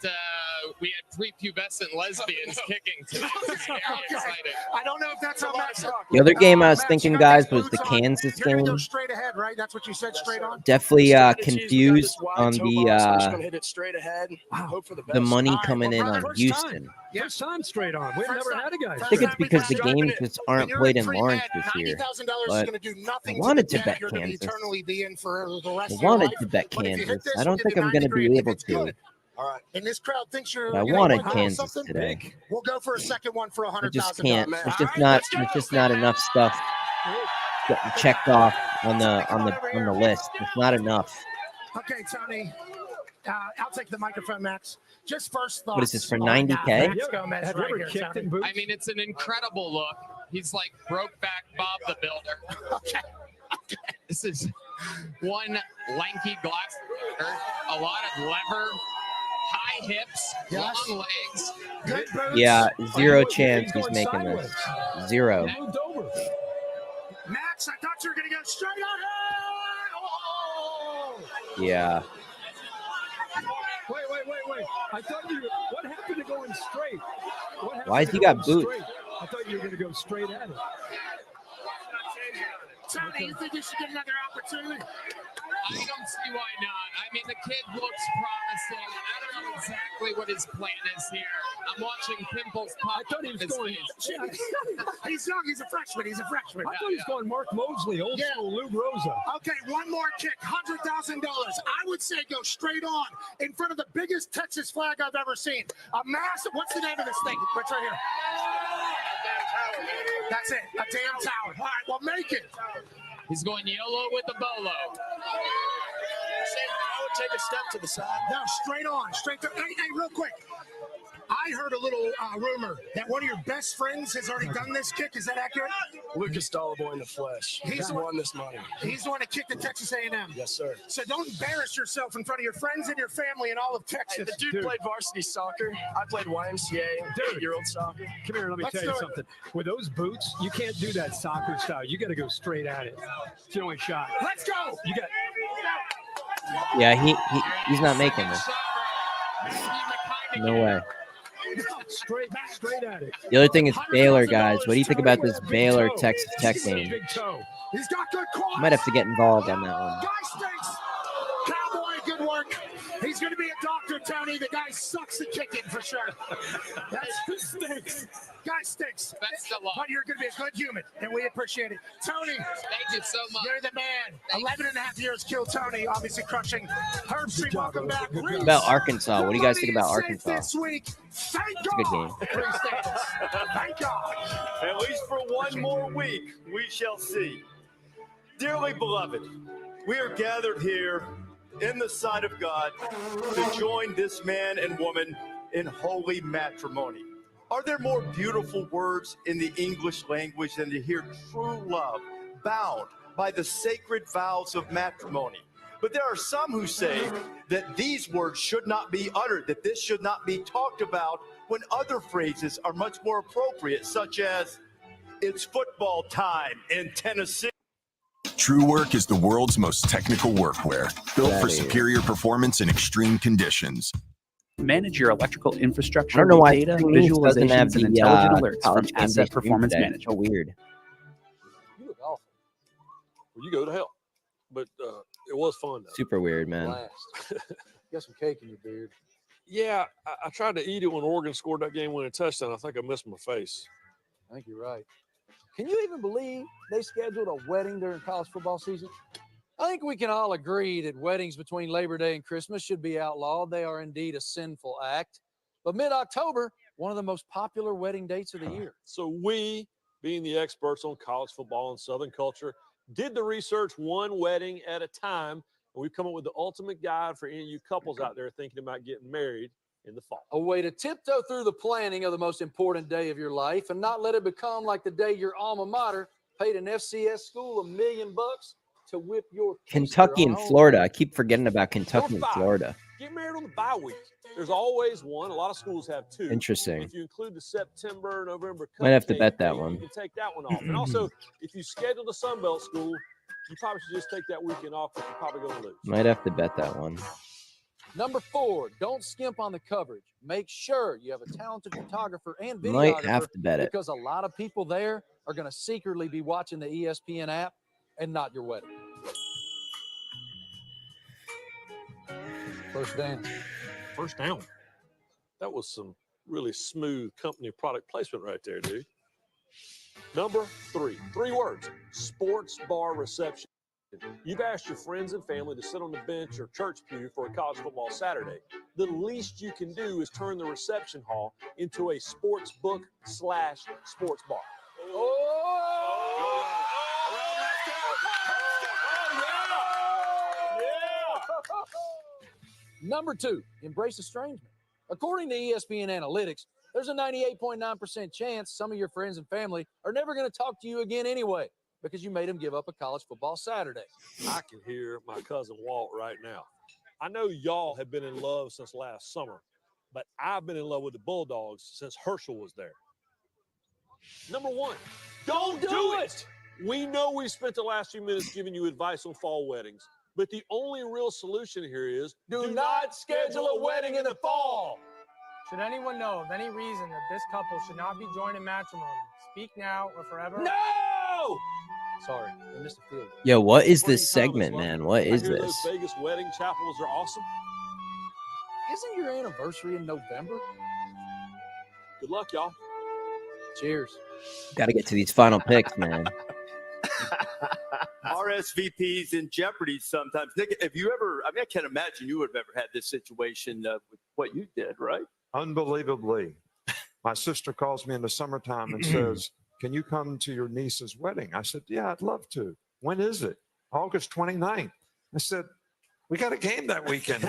we had prepubescent lesbians kicking today. Very excited. I don't know if that's how Max. The other game I was thinking, guys, was the Kansas You're gonna go game. straight ahead, right? That's what you said, straight on. Definitely confused on Hit it straight ahead. Hope for the best. the money coming in on Houston. First time straight on. We've never had a guy. I think it's because the games just aren't played in Lawrence this year. $90,000 is But going to do nothing. I wanted to the bet You're going to Kansas. eternally be in for the I rest of your wanted life. to bet But if you hit Kansas. this, I don't we'll think give I'm you going to 90 be grand. able If it's to. good, all right. And this crowd thinks you're. I you're wanted gonna win Kansas something today. big. We'll go for a second one for I $100,000. just can't. It's just not enough stuff getting checked off on the list. It's not enough. Okay, Tony. I'll take the microphone, Max. Just first thoughts. What is this for on, 90K? Max Gomez Have you right ever here, kicked Tony. in boots? I mean, it's an incredible look. He's like Brokeback Bob the Builder. Okay. This is one lanky glass, a lot of lever, high hips, Yes. long legs. Good boots. Yeah, zero Oh, look, chance he's he's going making this. sideways. Zero. Moved over. Max, I thought you were going to go straight on. Oh! Yeah. Wait. I thought you. What happened to going straight? What happened Why has to he got going boots? straight? I thought you were going to go straight at it. Tony, you think you should get another opportunity? I don't see why not. I mean, the kid looks promising. I don't know exactly what his plan is here. I'm watching pimples pop I thought he up was in his going. face. He's young. He's a freshman. I thought he was going Mark Mosley, old school Lou Groza. Okay, one more kick, $100,000. I would say go straight on in front of the biggest Texas flag I've ever seen. A massive. What's the name of this thing? What's right here? That's it. A damn tower. All right, well, make it. He's going YOLO with the bolo. I would take a step to the side. No, straight on. Straight to. Hey, real quick. I heard a little rumor that one of your best friends has already done this kick. Is that accurate? Lucas Dollarboy in the flesh. He's won this money. He's the one that kicked at Texas A&M. Yes, sir. So don't embarrass yourself in front of your friends and your family and all of Texas. Hey, the dude played varsity soccer. I played YMCA, 8-year-old soccer. Come here, let me tell you something. With those boots, you can't do that soccer style. You got to go straight at it. It's the only shot. Let's go. You got. Yeah, he's not making this. No way. Straight at it. The other thing is Baylor, guys. What do you think about this Baylor Texas Tech game? Big toe. He's got good quads. Might have to get involved on that one. Guy stinks. Cowboy, good work. He's going to be a doctor, Tony. The guy sucks at kicking for sure. That's stinks. Guy stinks. Best of luck. But you're going to be a good human, and we appreciate it. Tony, Thank you so much. you're the man. 11 and a half years killed Tony, obviously crushing. Herb Street, welcome back. What about Arkansas? What do you guys think about Safe Arkansas? This week. Thank It's a good God. game. Thank God. At least for one more week, we shall see. Dearly beloved, we are gathered here in the sight of God to join this man and woman in holy matrimony. Are there more beautiful words in the English language than to hear true love bound by the sacred vows of matrimony? But there are some who say that these words should not be uttered, that this should not be talked about when other phrases are much more appropriate, such as, it's football time in Tennessee. TrueWork is the world's most technical workwear, built for superior performance in extreme conditions. Manage your electrical infrastructure I don't know with why data, News doesn't have visualizations, and the intelligent alerts from college game day Asset stream Performance today. Management. So weird. You look awful. Well, you go to hell. But it was fun, though. Super weird, man. Blast. Got some cake in your beard. Yeah, I tried to eat it when Oregon scored that game-winning touchdown. I think I missed my face. I think you're right. Can you even believe they scheduled a wedding during college football season? I think we can all agree that weddings between Labor Day and Christmas should be outlawed. They are indeed a sinful act. But mid-October, one of the most popular wedding dates of the year. So we, being the experts on college football and Southern culture, did the research one wedding at a time. And we've come up with the ultimate guide for any of you couples out there thinking about getting married in the fall. A way to tiptoe through the planning of the most important day of your life and not let it become like the day your alma mater paid an FCS school $1 million to whip your Kentucky and Florida. I keep forgetting about Kentucky and Florida. Get married on the bye week. There's always one. A lot of schools have two. Interesting. If you include the September, November, Might have to cupcake bet that week, one. you can take that one off. And also, if you schedule the Sun Belt school, you probably should just take that weekend off because you're probably going to lose. Might have to bet that one. Number 4, don't skimp on the coverage. Make sure you have a talented photographer and videographer. Might have to bet it. Because a lot of people there are going to secretly be watching the ESPN app and not your wedding. First down. First down. That was some really smooth company product placement right there, dude. Number 3. 3 words. Sports bar reception. You've asked your friends and family to sit on the bench or church pew for a college football Saturday. The least you can do is turn the reception hall into a sports book / sports bar. Number 2, embrace estrangement. According to ESPN Analytics, there's a 98.9% chance some of your friends and family are never going to talk to you again anyway because you made them give up a college football Saturday. I can hear my cousin Walt right now. I know y'all have been in love since last summer, but I've been in love with the Bulldogs since Herschel was there. Number 1, don't do it! We know we spent the last few minutes giving you advice on fall weddings, but the only real solution here is do not schedule a wedding in the fall. Should anyone know of any reason that this couple should not be joined in matrimony, speak now or forever. No! Sorry, I missed a field. Yo, what is this segment, man? What is I hear this? Those Vegas wedding chapels are awesome. Isn't your anniversary in November? Good luck, y'all. Cheers. Got to get to these final picks, man. RSVPs in jeopardy sometimes. Nick, have you ever, I mean, I can't imagine you would have ever had this situation with what you did, right? Unbelievably. My sister calls me in the summertime and says, can you come to your niece's wedding? I said, yeah, I'd love to. When is it? August 29th. I said, we got a game that weekend.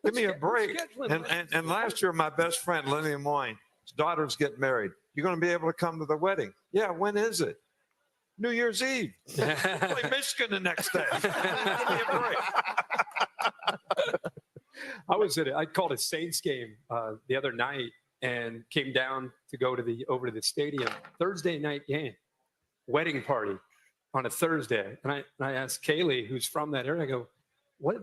Give me a break. And last year, my best friend, Lenny Moyne, his daughter's getting married. You're going to be able to come to the wedding. Yeah, when is it? New Year's Eve. Play Michigan the next day. Give me a break. I called a Saints game the other night and came down to go to over to the stadium. Thursday night game, wedding party on a Thursday. And I asked Kaylee, who's from that area, I go, what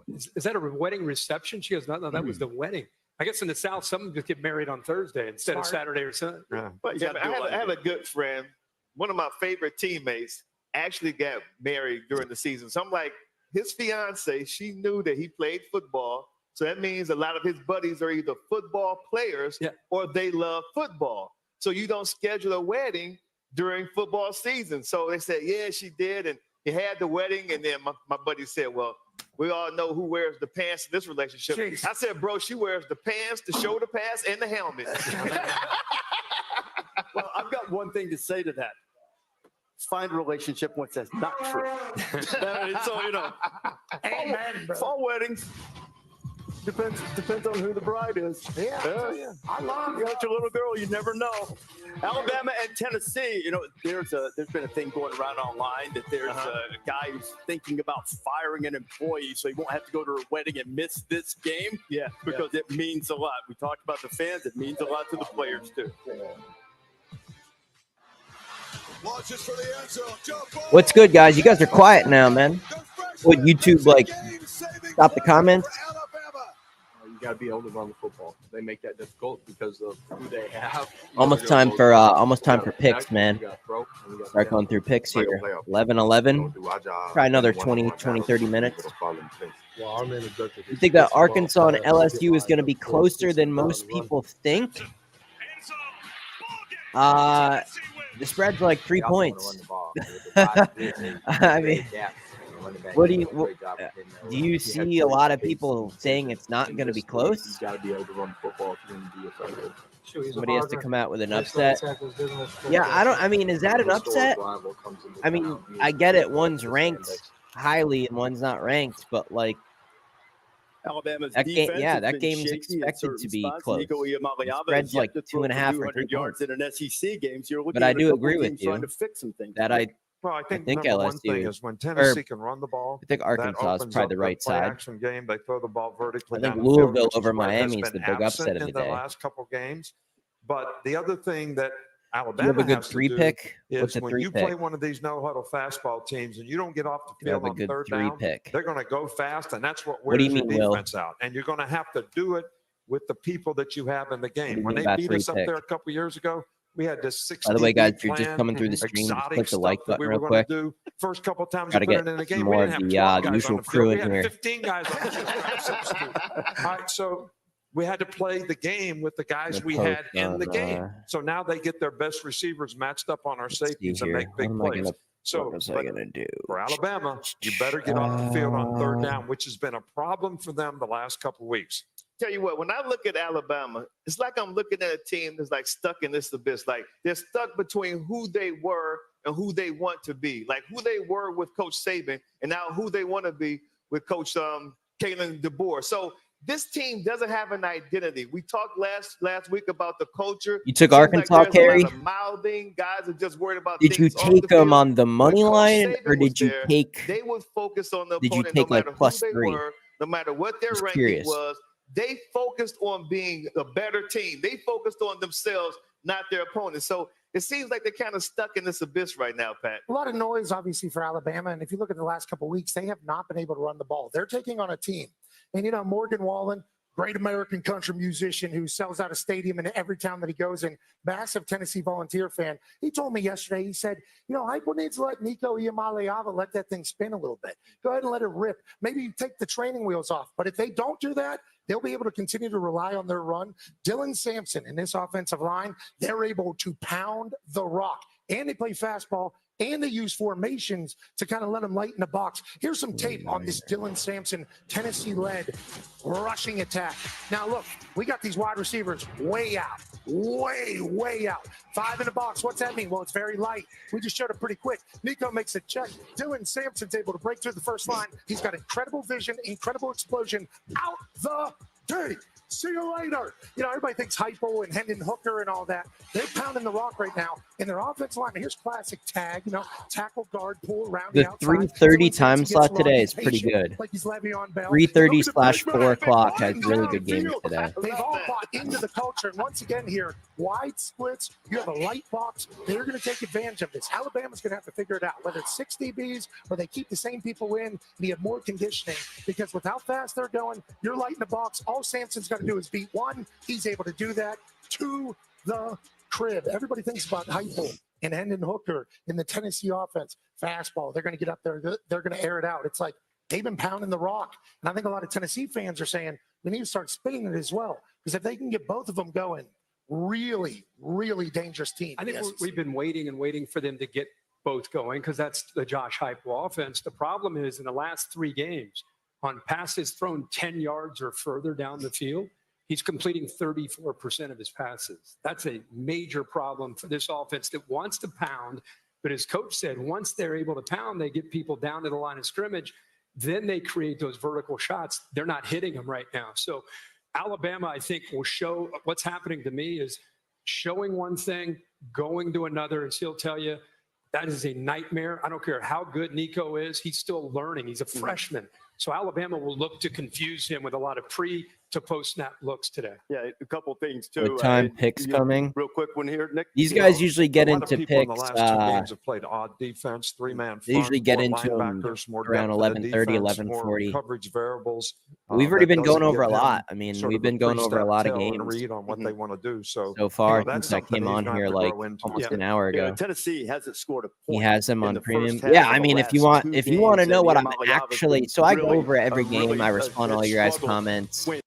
is that a wedding reception? She goes, no, that was the wedding. I guess in the South, some just get married on Thursday instead of Saturday or Sunday. Yeah. But yeah, I have a good friend. One of my favorite teammates actually got married during the season. So I'm like, his fiance, she knew that he played football. So that means a lot of his buddies are either football players or they love football. So you don't schedule a wedding during football season. So they said, yeah, she did. And he had the wedding. And then my buddy said, well, we all know who wears the pants in this relationship. Jeez. I said, bro, she wears the pants, the shoulder pads, and the helmet. Well, I've got one thing to say to that. Find a relationship once that's not true. So, you know, fall weddings. Depends on who the bride is. Yeah. I love you. Got your little girl. You never know. Alabama and Tennessee. You know, there's been a thing going around online that there's a guy who's thinking about firing an employee so he won't have to go to a wedding and miss this game. Yeah, because it means a lot. We talked about the fans. It means a lot to the players too. What's good, guys? You guys are quiet now, man. What, YouTube, like, stop the comments? You got to be able to run the football. They make that difficult because of who they have. Almost time for picks, man. Start going through picks here. 11-11. Try another 20, 30 minutes. You think that Arkansas and LSU is going to be closer than most people think? The spread's like 3 points. I mean, what do you see a lot of people saying it's not going to be close? You got to be able to run the football if you're going to be effective. Somebody has to come out with an upset. Yeah, I mean, is that an upset? I mean, I get it. One's ranked highly and one's not ranked, but like, Alabama's that game, defense that game's expected to be close. The spread's like 2.5 or 3 yards in an SEC game. So you're looking but I at do agree with you trying to fix some things. that I think LSU number one thing is when Tennessee can run the ball. I think Arkansas is probably the right side. Action game, they throw the ball vertically. I think down the field, Louisville which is over where it has Miami is been the big upset of absent the in the day. last couple games. But the other thing that Do Alabama you have a good has to 3 do pick? What's is a when 3 you pick? play one of these no-huddle fastball teams and you don't get off the Do you field have a on good third 3 down, pick? they're going to go fast, and that's what What do wears you your mean, Will? defense out. And you're going to have to do it with the people that you have in the do game. you When mean they by beat 3 us up pick? there a couple years ago, we had this 60 By the way, guys, if you're just coming through the stream, just click the like button real quick. First couple times Gotta we put get it in the game, some we more didn't of have 12 the guys usual on the crew field. in We had here. 15 guys on the field. All right, so we had to play the game with the guys we had in the game. So now they get their best receivers matched up on our safeties and make big plays. So What was I gonna do? for Alabama, you better get off the field on third down, which has been a problem for them the last couple of weeks. Tell you what, when I look at Alabama, it's like I'm looking at a team that's like stuck in this abyss. Like they're stuck between who they were and who they want to be. Like who they were with Coach Saban and now who they want to be with Coach Kalen DeBoer. So this team doesn't have an identity. We talked last week about the culture. You took Seems Arkansas, like there's a Kerry? lot of mouthing. Guys are just worried about Did you things off take the them field. on the money When Coach line, Saban or did was you there, take? They would focus on the Did you opponent take no like matter plus who they 3? were, no matter what their Just ranking curious. was. They focused on being a better team. They focused on themselves, not their opponents. So it seems like they're kind of stuck in this abyss right now, Pat. A lot of noise, obviously, for Alabama. And if you look at the last couple of weeks, they have not been able to run the ball. They're taking on a team. And, you know, Morgan Wallen, great American country musician who sells out a stadium in every town that he goes in, massive Tennessee Volunteer fan. He told me yesterday, he said, you know, Hypo needs to let Nico Iamaleava let that thing spin a little bit. Go ahead and let it rip. Maybe you take the training wheels off. But if they don't do that, they'll be able to continue to rely on their run. Dylan Sampson in this offensive line, they're able to pound the rock. And they play fastball, and they use formations to kind of let them lighten the box. Here's some tape on this Dylan Sampson Tennessee-led rushing attack. Now, look, we got these wide receivers way out, way out. 5 in the box. What's that mean? Well, it's very light. We just showed it pretty quick. Nico makes a check. Dylan Sampson's able to break through the first line. He's got incredible vision, incredible explosion. Out the gate. See you later. You know, everybody thinks Hypo and Hendon Hooker and all that. They're pounding the rock right now in their offensive line. Here's classic tag, you know, tackle, guard, pull around The the outside. 3:30 time slot today is pretty good. Like he's Le'Veon Bell. 3:30/4 o'clock has really good games today. They've all bought into the culture. And once again here, wide splits. You have a light box. They're going to take advantage of this. Alabama's going to have to figure it out, whether it's 6 DBs or they keep the same people in and you have more conditioning. Because with how fast they're going, you're light in the box. All Sampson's got to do is beat 1. He's able to do that to the crib. Everybody thinks about Hypo and Hendon Hooker in the Tennessee offense. Fastball. They're going to get up there. They're going to air it out. It's like they've been pounding the rock. And I think a lot of Tennessee fans are saying we need to start spinning it as well. Because if they can get both of them going, really, really dangerous team. I think we've been waiting and waiting for them to get both going because that's the Josh Hypo offense. The problem is in the last 3 games, on passes thrown 10 yards or further down the field, he's completing 34% of his passes. That's a major problem for this offense that wants to pound. But as coach said, once they're able to pound, they get people down to the line of scrimmage. then they create those vertical shots. They're not hitting them right now. So Alabama, I think, will show what's happening to me is showing one thing, going to another, and he'll tell you that is a nightmare. I don't care how good Nico is. He's still learning. He's a freshman. So Alabama will look to confuse him with a lot of pre to post snap looks today. Yeah, a couple of things too. With time picks coming. Real quick one here, Nick. These guys usually get into people picks. in the last two games have played odd defense, three-man. They usually get into them around 11:30, 11:40. Coverage variables. We've already been going over a give them lot. I mean, sort we've of been going over a lot of tell and games read on what they want to do. So far that's since I something came he's on gonna here have to like grow into. almost an hour ago. Tennessee hasn't scored a He point. has them in on the premium. first half Yeah, of I the mean, if last you want two to know games, what and I'm Yamaliava's actually, been so I go really over every a game. really I respond to all your guys' struggle comments. win.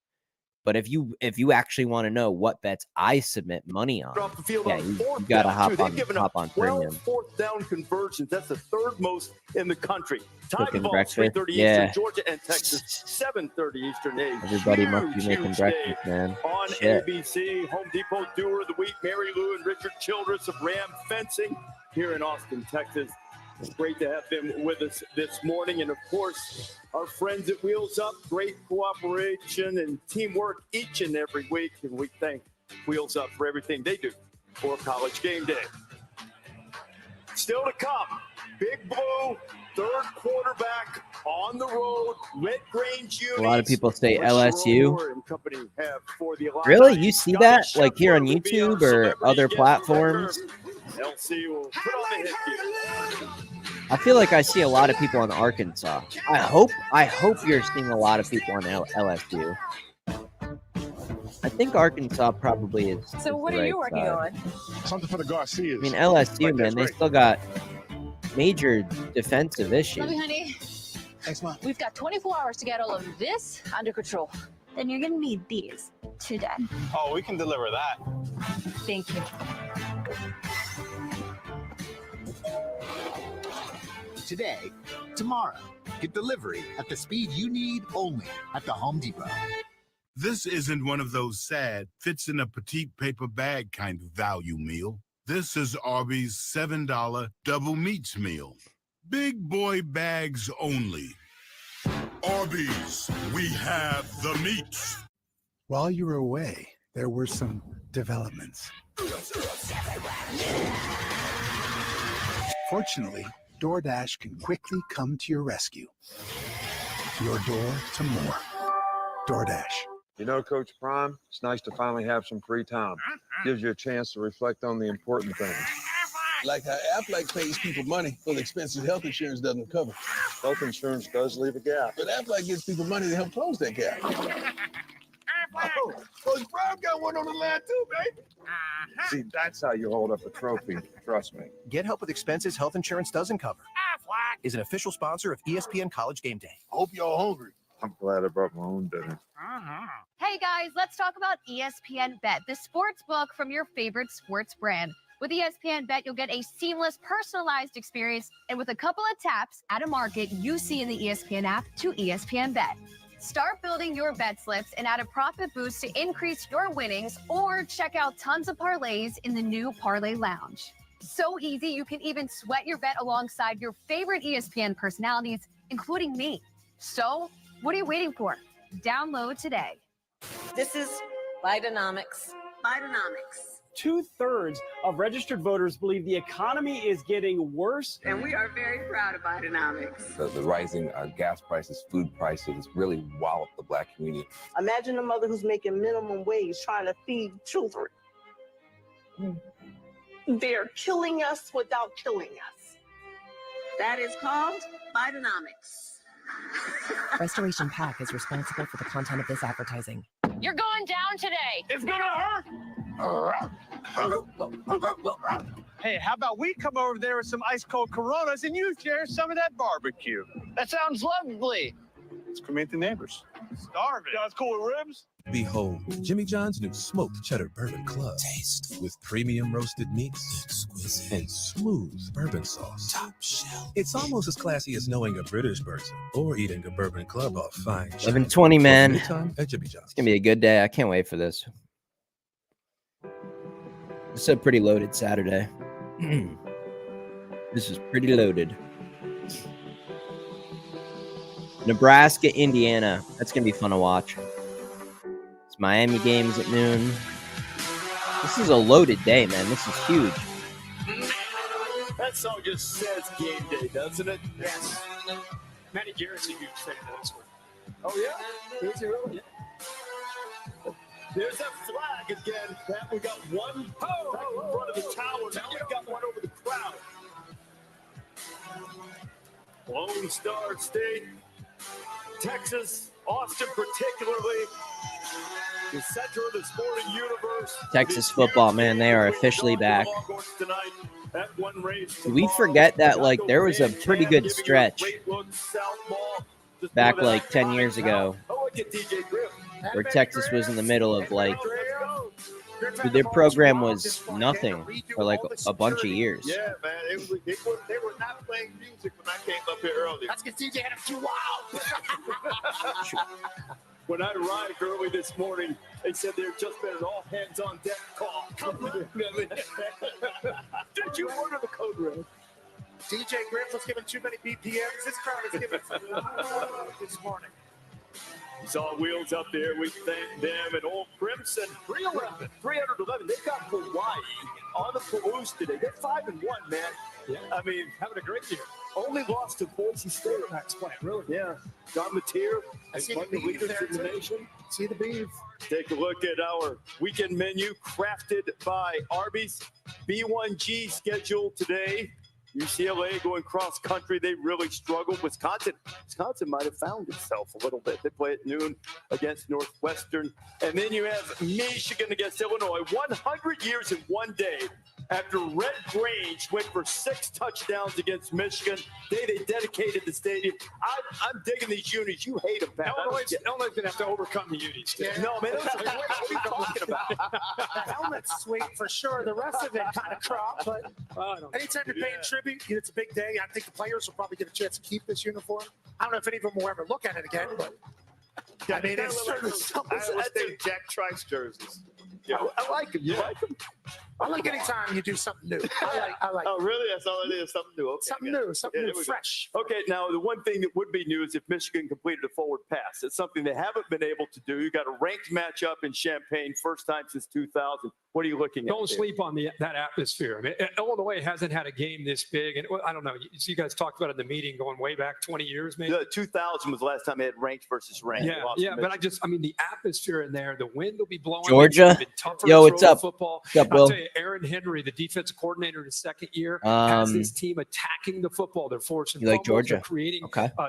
But if you actually want to know what bets I submit money on, Off the field yeah, on you fourth got to down, hop too. They've given up on 12 premium. fourth down conversions. That's the third most in the country. Time Cooking ball, breakfast. 3:30 Yeah. Eastern, Georgia and Texas, 7:30 Eastern. Everybody must be making huge breakfast, day man. on Shit. ABC. Home Depot Doer of the Week, Mary Lou and Richard Childress of Ram Fencing here in Austin, Texas. It's great to have them with us this morning. And, of course, our friends at Wheels Up, great cooperation and teamwork each and every week. And we thank Wheels Up for everything they do for College Game Day. Still to come, Big Blue, third quarterback on the road, Red Grange Unis. A lot of people say Bush LSU. Roar and company have for the Illini. Really? You see Scotty that like here on Scheffler will be our YouTube or celebrity other guest platforms? director. LC will put on the headgear. I feel like I see a lot of people on Arkansas. I hope you're seeing a lot of people on LSU. I think Arkansas probably is. So what are you working on? Something for the Garcias. I mean, LSU, man, they still got major defensive issues. Love you, honey. Thanks, Mom. We've got 24 hours to get all of this under control. Then you're gonna need these today. Oh, we can deliver that. Thank you. Today, tomorrow, get delivery at the speed you need only at the Home Depot. This isn't one of those sad, fits in a petite paper bag kind of value meal. This is Arby's $7 double meats meal. Big boy bags only. Arby's, we have the meats. While you were away, there were some developments. Fortunately, DoorDash can quickly come to your rescue. Your door to more. DoorDash. You know, Coach Prime, it's nice to finally have some free time. Gives you a chance to reflect on the important things. Like how Aflac pays people money for the expenses health insurance doesn't cover. Health insurance does leave a gap. But Aflac gives people money to help close that gap. Oh, Coach Prime got one on the line too, baby. See, that's how you hold up a trophy. Trust me. Get help with expenses health insurance doesn't cover. Aflac is an official sponsor of ESPN College Game Day. I hope y'all hungry. I'm glad I brought my own dinner. Hey guys, let's talk about ESPN Bet, the sports book from your favorite sports brand. With ESPN Bet, you'll get a seamless, personalized experience, and with a couple of taps, add a market you see in the ESPN app to ESPN Bet. Start building your bet slips and add a profit boost to increase your winnings, or check out tons of parlays in the new Parlay Lounge. So easy, you can even sweat your bet alongside your favorite ESPN personalities, including me. So, what are you waiting for? Download today. This is Bidenomics. Bidenomics. 2/3 of registered voters believe the economy is getting worse. And we are very proud of Bidenomics. The rising gas prices, food prices really wallop the Black community. Imagine a mother who's making minimum wage trying to feed children. They're killing us without killing us. That is called Bidenomics. Restoration PAC is responsible for the content of this advertising. You're going down today. It's gonna hurt. Hey, how about we come over there with some ice cold Coronas and you share some of that barbecue? That sounds lovely. Let's come meet the neighbors. Starving. Guys, cool with ribs? Behold, Jimmy John's new smoked cheddar bourbon club. Taste with premium roasted meats, exquisite, and smooth bourbon sauce. Top shelf. It's almost as classy as knowing a British person or eating a bourbon club off fine. 11:20, man. Anytime at Jimmy John's. It's gonna be a good day. I can't wait for this. It's a pretty loaded Saturday. This is pretty loaded. Nebraska, Indiana. That's going to be fun to watch. It's Miami games at noon. This is a loaded day, man. This is huge. That song just says game day, doesn't it? Yes. Matty Garrett's a huge fan of this one. Oh, yeah? Is he really? Yeah. There's that flag again. Pat, we got one right in front of the tower. Now we got one over the crowd. Lone Star State, Texas, Austin particularly, the center of the sporting universe. Texas football, man, they are officially back. We forget that, like, there was a pretty good stretch back like 10 years ago where Texas was in the middle of, like, their program was nothing for like a bunch of years. Yeah, man, they were not playing music when I came up here earlier. That's because DJ had him too wild. When I arrived early this morning, they said there just been an all-hands-on-deck call. Did you order the code red? DJ Griff was giving too many BPMs. This crowd is giving this morning. We saw wheels up there. We thank them. And Old Crimson, 311. They got Hawaii on the Palouse today. They're 5-1, man. Yeah. I mean, having a great year. Only lost to Boise State. That's playing really. Yeah. John Mateer, I see one of the the beef leaders there, in the too. nation. See the beef. Take a look at our weekend menu crafted by Arby's. B1G schedule today. UCLA going cross country. They really struggled. Wisconsin might have found itself a little bit. They play at noon against Northwestern. And then you have Michigan against Illinois. 100 years in one day after Red Grange went for 6 touchdowns against Michigan. They dedicated the stadium. I'm digging these unis. You hate them, Pat. Illinois going to have to overcome the unis. Yeah. No, man. What are you talking about? The helmet's sweet for sure. The rest of it kind of cropped. But anytime you're paying tribute, it's a big day. I think the players will probably get a chance to keep this uniform. I don't know if any of them will ever look at it again, but I mean, it's certainly something. I think Jack Trice jerseys. Yeah, I like them. You like them? I like anytime you do something new. I like. Oh, really? That's all it is. Something new. Okay, something new. Something new, fresh. Okay, now the one thing that would be new is if Michigan completed a forward pass. It's something they haven't been able to do. You got a ranked matchup in Champaign, first time since 2000. What are you looking at? Don't sleep on that atmosphere. I mean, Illinois hasn't had a game this big, and I don't know. You guys talked about it in the meeting going way back 20 years, maybe. 2000 was the last time they had ranked versus ranked. Yeah, but I mean, the atmosphere in there, the wind will be blowing. Georgia, yo, what's up? Football. What's up, Will? I'll tell you, Aaron Henry, the defensive coordinator in his second year, has this team attacking the football. They're forcing you like Georgia? They're creating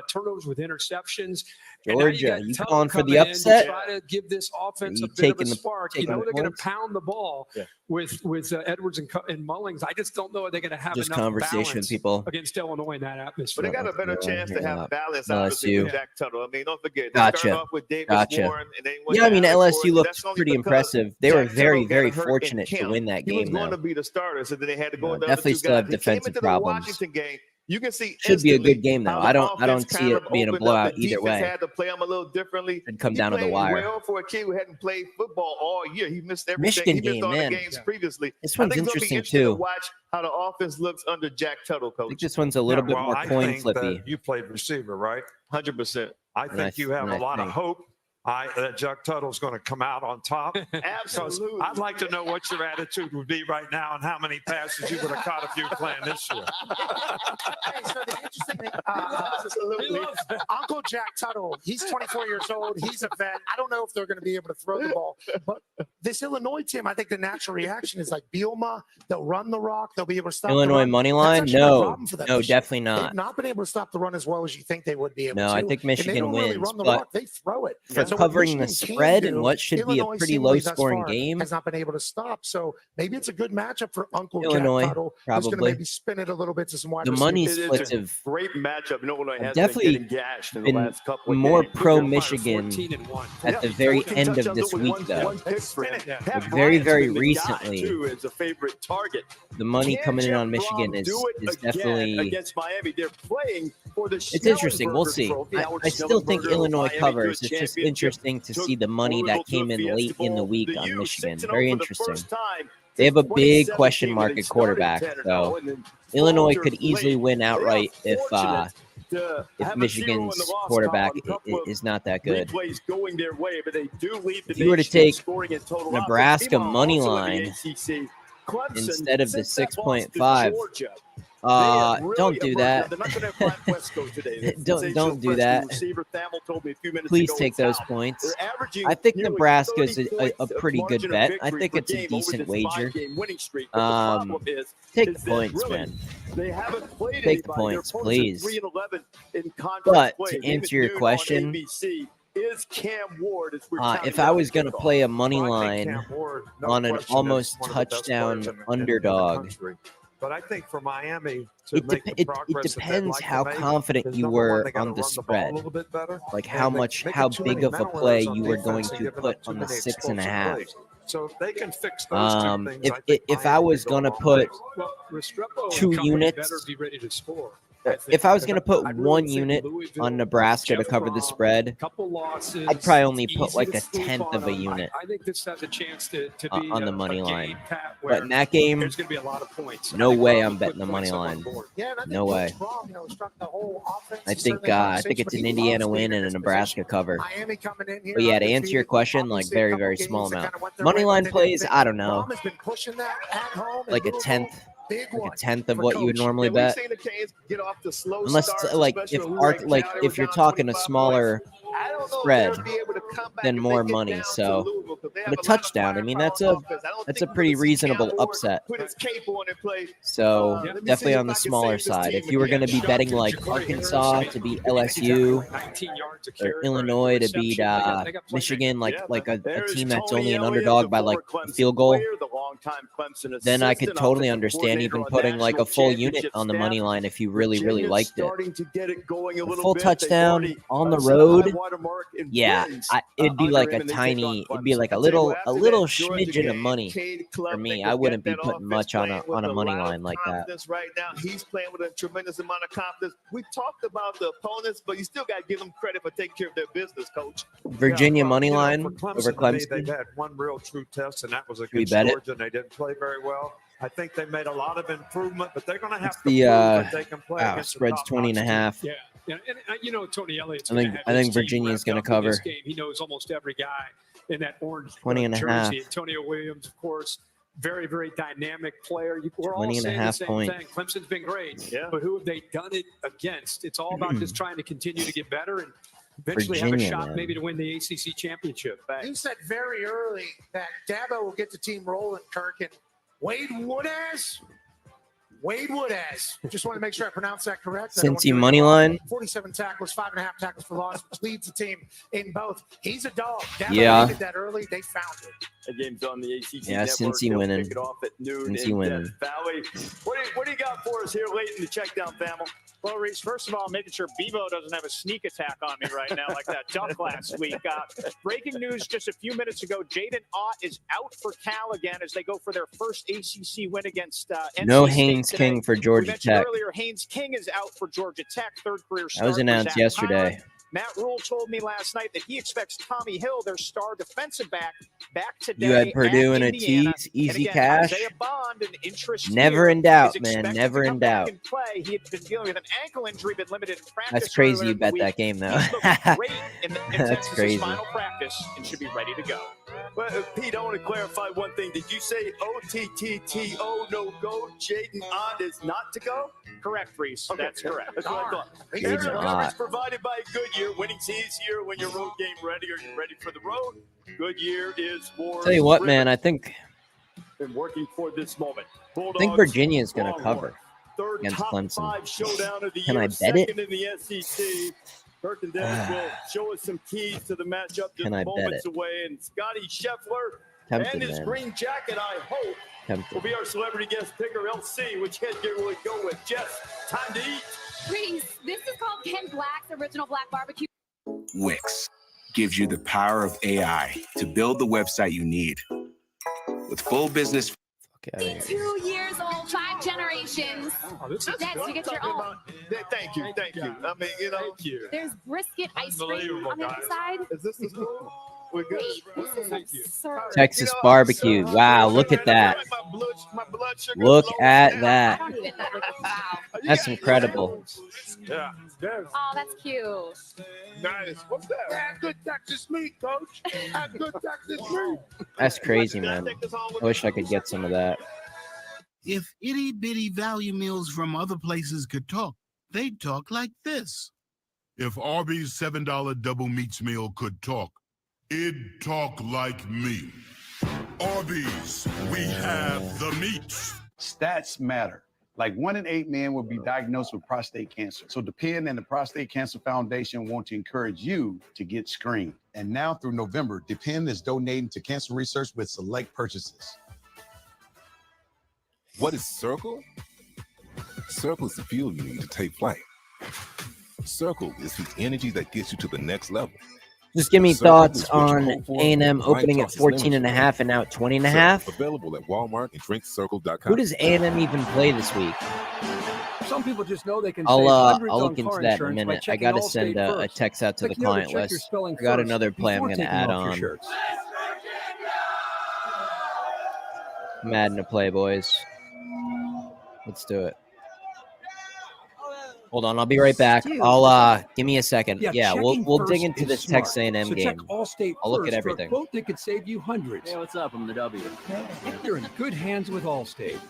turnovers with interceptions. Georgia, you calling for the upset? Try to give this offense a bit of a spark. You know they're going to pound the ball with Edwards and Mullings. I just don't know if they're going to have enough conversation, balance people against Illinois in that atmosphere. But they got a better chance to have balance LSU. with Jack Tuttle. I mean, don't forget. Gotcha. Off with Davis Warren, and then yeah, I mean, LSU looked looked pretty impressive. They were very, very fortunate to win that He was game. going to be the starter, so then they had to go. Definitely still have defensive problems. Washington game. You can see should be a good game though. I don't see it being a blowout either way. Had to play him a little differently. It'd come down to the wire. Well, for a kid who hadn't played football all year, he missed everything. Michigan he missed game, all man. the games previously. This one's I think interesting it's gonna be too. To watch how the offense looks under Jack Tuttle, coach. I think this one's a little bit more coin flippy. You played receiver, right? 100%. I think you have a lot of hope. That Jack Tuttle's going to come out on top. Absolutely. I'd like to know what your attitude would be right now and how many passes you would have caught if you were playing this year. Hey, so the interesting thing, Uncle Jack Tuttle, he's 24 years old. He's a vet. I don't know if they're going to be able to throw the ball. But this Illinois team, I think the natural reaction is like Bielema. They'll run the rock. They'll be able to stop Illinois the run. money line? That's actually No, a problem for them no, this year. definitely not. They've not been able to stop the run as well as you think they would be able to. No, I think Michigan and they don't wins, really run the but rock. They throw it. for So what covering the Michigan can spread do, and what should be a Illinois pretty seemingly thus low-scoring far game, has not been able to stop. So maybe it's a good matchup for Uncle Illinois, Jack Tuttle, who's going to probably. maybe spin it a little bit to some wide The receivers. money It's splits a have great matchup. Illinois has definitely been getting gashed in the been last couple of more games. pro-Michigan at the very end of this week, though. Very, very recently, is a favorite target. the money coming in on Michigan is definitely. Against Miami. They're playing for the It's interesting. We'll see. I still think Illinois covers. It's just interesting to see the money that came in late in the week on Michigan. Very interesting. They have a big question mark at quarterback, so Illinois could easily win outright if if Michigan's quarterback is not that good. Replays going their way, but they do lead the If you were to nation in take scoring in total Nebraska offense. money Also in the line ACC, Clemson, instead of the since that loss to 6.5, Georgia, they have really don't do emerged. that. They're not going to have Brian Westco today. Don't do that. Receiver Thamel told me a few minutes Please ago take it's those out. points. They're averaging I think nearly Nebraska is 30 a points pretty of good margin of bet. I victory think per it's a game over decent this wager. 5-game winning streak. But the problem Take is the that points, really, man. they haven't played Take the anybody. points, Their opponents are please. 3-11 in conference But play. to Game answer at your noon on question, ABC is Cam Ward. As we're if I was going to play a money line on an almost touchdown underdog, but I think for Miami to make the it progress depends that how they'd like to make, confident is you number one, were they gotta on run the ball spread. a little bit better, Like and how they much, make how too many big of a mental play errors on you were defense going and to giving put up too on the many 6.5. explosive plays. So if they can fix those two things, I think If I Miami was could going to go a long put way. Well, Restrepo and 2 company units, better be ready to score. if I was going to put I really 1 think unit Louisville, on Nebraska to Jeff cover the Brom, spread, couple losses, I'd probably only it's put easy like to a sleep 10th on of a them. unit I think this has a chance to be on the a money game, line. Pat, But where in that game, there's going to be a lot of points. no I think way Brom I'm will betting put the money points up on line. board. Yeah, and I think No way. Coach Brom, struck the whole offense. I think it's an Indiana win and a Nebraska cover. Miami coming in here. But yeah, to answer your question, like very, very small amount. Money line plays, I don't know. Brom has been pushing that at home. Like a tenth of what you would normally We've bet. seen the Canes get off the slow Unless starts, like especially when we were in Cal, they if were you're down talking a 25 smaller points. I don't know if spread, they'll be able to come back then if more they get money. down to So Louisville, 'cause they have but a lot of touchdown, I mean firepower that's on a offense. I don't that's think a we're pretty gonna see reasonable Cam Ward upset. put his cape on and play. So Let me see definitely if on the I can smaller save this side. team If you were again. going to be Shout betting to like Ja'Cory Arkansas Harris. to beat Exactly LSU, like 19 yards a or carry, Illinois to beat They got Michigan, like a There's team that's Tony only an Elliott, underdog the by like former a Clemson field goal, player, the longtime Clemson then I could assistant, totally offensive understand even coordinator on putting like a national full unit championship on the staff. money line if you really, really Virginia's liked it. starting to get it going a A little full bit. They've touchdown already on the set a high road, water mark in yeah, wins, it'd be under like him, a and they take tiny, on it'd be Clemson. like a I'll tell you little what, after little that Georgia smidgen of game, money Cade for Klubnik me. will I wouldn't get be that putting offense much on playing a with money lot of line like that. confidence right now. He's playing with a tremendous amount of confidence. We talked about the opponents, but you still got to give them credit for taking care of their business, Coach. Virginia money you know, line for Clemson, over to me, Clemson. they've had one real true test, and that was we against bet it? Georgia, and they didn't play very well. I think they made a lot of improvement, but they're going to have It's to the prove that they can play against the spread's top-notch 20.5. Yeah, and you know Tony Elliott's I gonna think have I his think team Virginia's wrapped going to up in this cover. game. He knows almost every guy in that orange 20.5. jersey. Antonio Williams, of course, very, very dynamic player. We're all 20.5 saying the same points. thing. Clemson's been great, Yeah. but who have they done it against? It's all about just trying to continue to get better and eventually have Virginia, a shot man. maybe to win the ACC championship. You said very early that Dabo will get the team rolling, Kirk, and Wade Woodaz. Just want to make sure I pronounce that correct. I don't want Cincy to do it money wrong. line. 47 tackles, 5.5 tackles for loss, which leads the team in both. He's a dog. Dabo Yeah. needed that early. They found it. The game's on the ACC Yeah, network. Cincy They'll winning. Kick it off at noon Cincy in winning. Death Valley. What do you got for us here late in the checkdown, family? Well, Reese, first of all, making sure Bebo doesn't have a sneak attack on me right now like that duck last week. Breaking news just a few minutes ago, Jaden Ott is out for Cal again as they go for their first ACC win against NC No State Haynes today. King for We Georgia mentioned Tech. earlier, Haynes King is out for Georgia Tech, third career That start was for announced Zach yesterday. Tyler. Matt Rule told me last night that he expects Tommy Hill, their star defensive back today. You had Purdue at in a Indiana. tease, And easy again, cash. Isaiah Bond, an interest Never here, in doubt, is man. expected Never to in come back doubt. and play. He had been dealing with an ankle injury, been limited in practice. That's crazy earlier you in the bet week. that game, though. He's looking great in That's Texas's crazy. final practice and should be ready to go. Well, Pete, I want to clarify one thing. Did you say OTTTO no go? Jaden Ott is not to go? Correct, Reese. Okay. That's correct. That's what I thought. Jaden Aerial coverage Ott. provided by Goodyear. Winning's easier when you're road game ready. Are you ready for the road? Goodyear is for. Tell you what, man. I think been working for this moment. Virginia is going to cover Third against top Clemson. 5 showdown of the Can year. I bet Second it? in the SEC. Kirk and Dennis will show us some keys to the matchup just Can I bet moments it? away. And Scotty Scheffler Tempted, and his man. green jacket, I hope, Tempted. will be our celebrity guest picker, LC. Which headgear will it go with? Jess, time to eat. Reese, this is called Ken Black's Original Black Barbecue. Wix gives you the power of AI to build the website you need. With full business. 2 years old, 5 generations. Yes, you get your own. Thank you. I mean, Thank you. There's brisket ice cream Unbelievable, on the guys. inside. Is this the school? We're good. Thank you. Texas barbecue. Wow, look at that. Look at that. That's incredible. Yeah. Oh, that's cute. Nice. What's that? That's good Texas meat, coach. That's good Texas meat. That's crazy, man. I wish I could get some of that. If itty bitty value meals from other places could talk, they'd talk like this. If Arby's $7 double meats meal could talk, it'd talk like me. Arby's, we have the meats. Stats matter. Like 1 in 8 men will be diagnosed with prostate cancer. So Depend and the Prostate Cancer Foundation want to encourage you to get screened. And now through November, Depend is donating to cancer research with select purchases. What is Circle? Circle is the fuel you need to take flight. Circle is the energy that gets you to the next level. Just give me thoughts on A&M opening at 14.5 and now at 20.5. Available at Walmart and drinkcircle.com. Who does A&M even play this week? Some people just know they can I'll save look into that in a minute. I got to send a text out to the client list. I got another play I'm going to add on. I'm adding a play, boys. Let's do it. Hold on, I'll be right back. I'll give me a second. Yeah, we'll dig into this Texas A&M game. I'll look at everything. For a quote that could save you hundreds. Hey, what's up? I'm the W. You're in good hands with Allstate.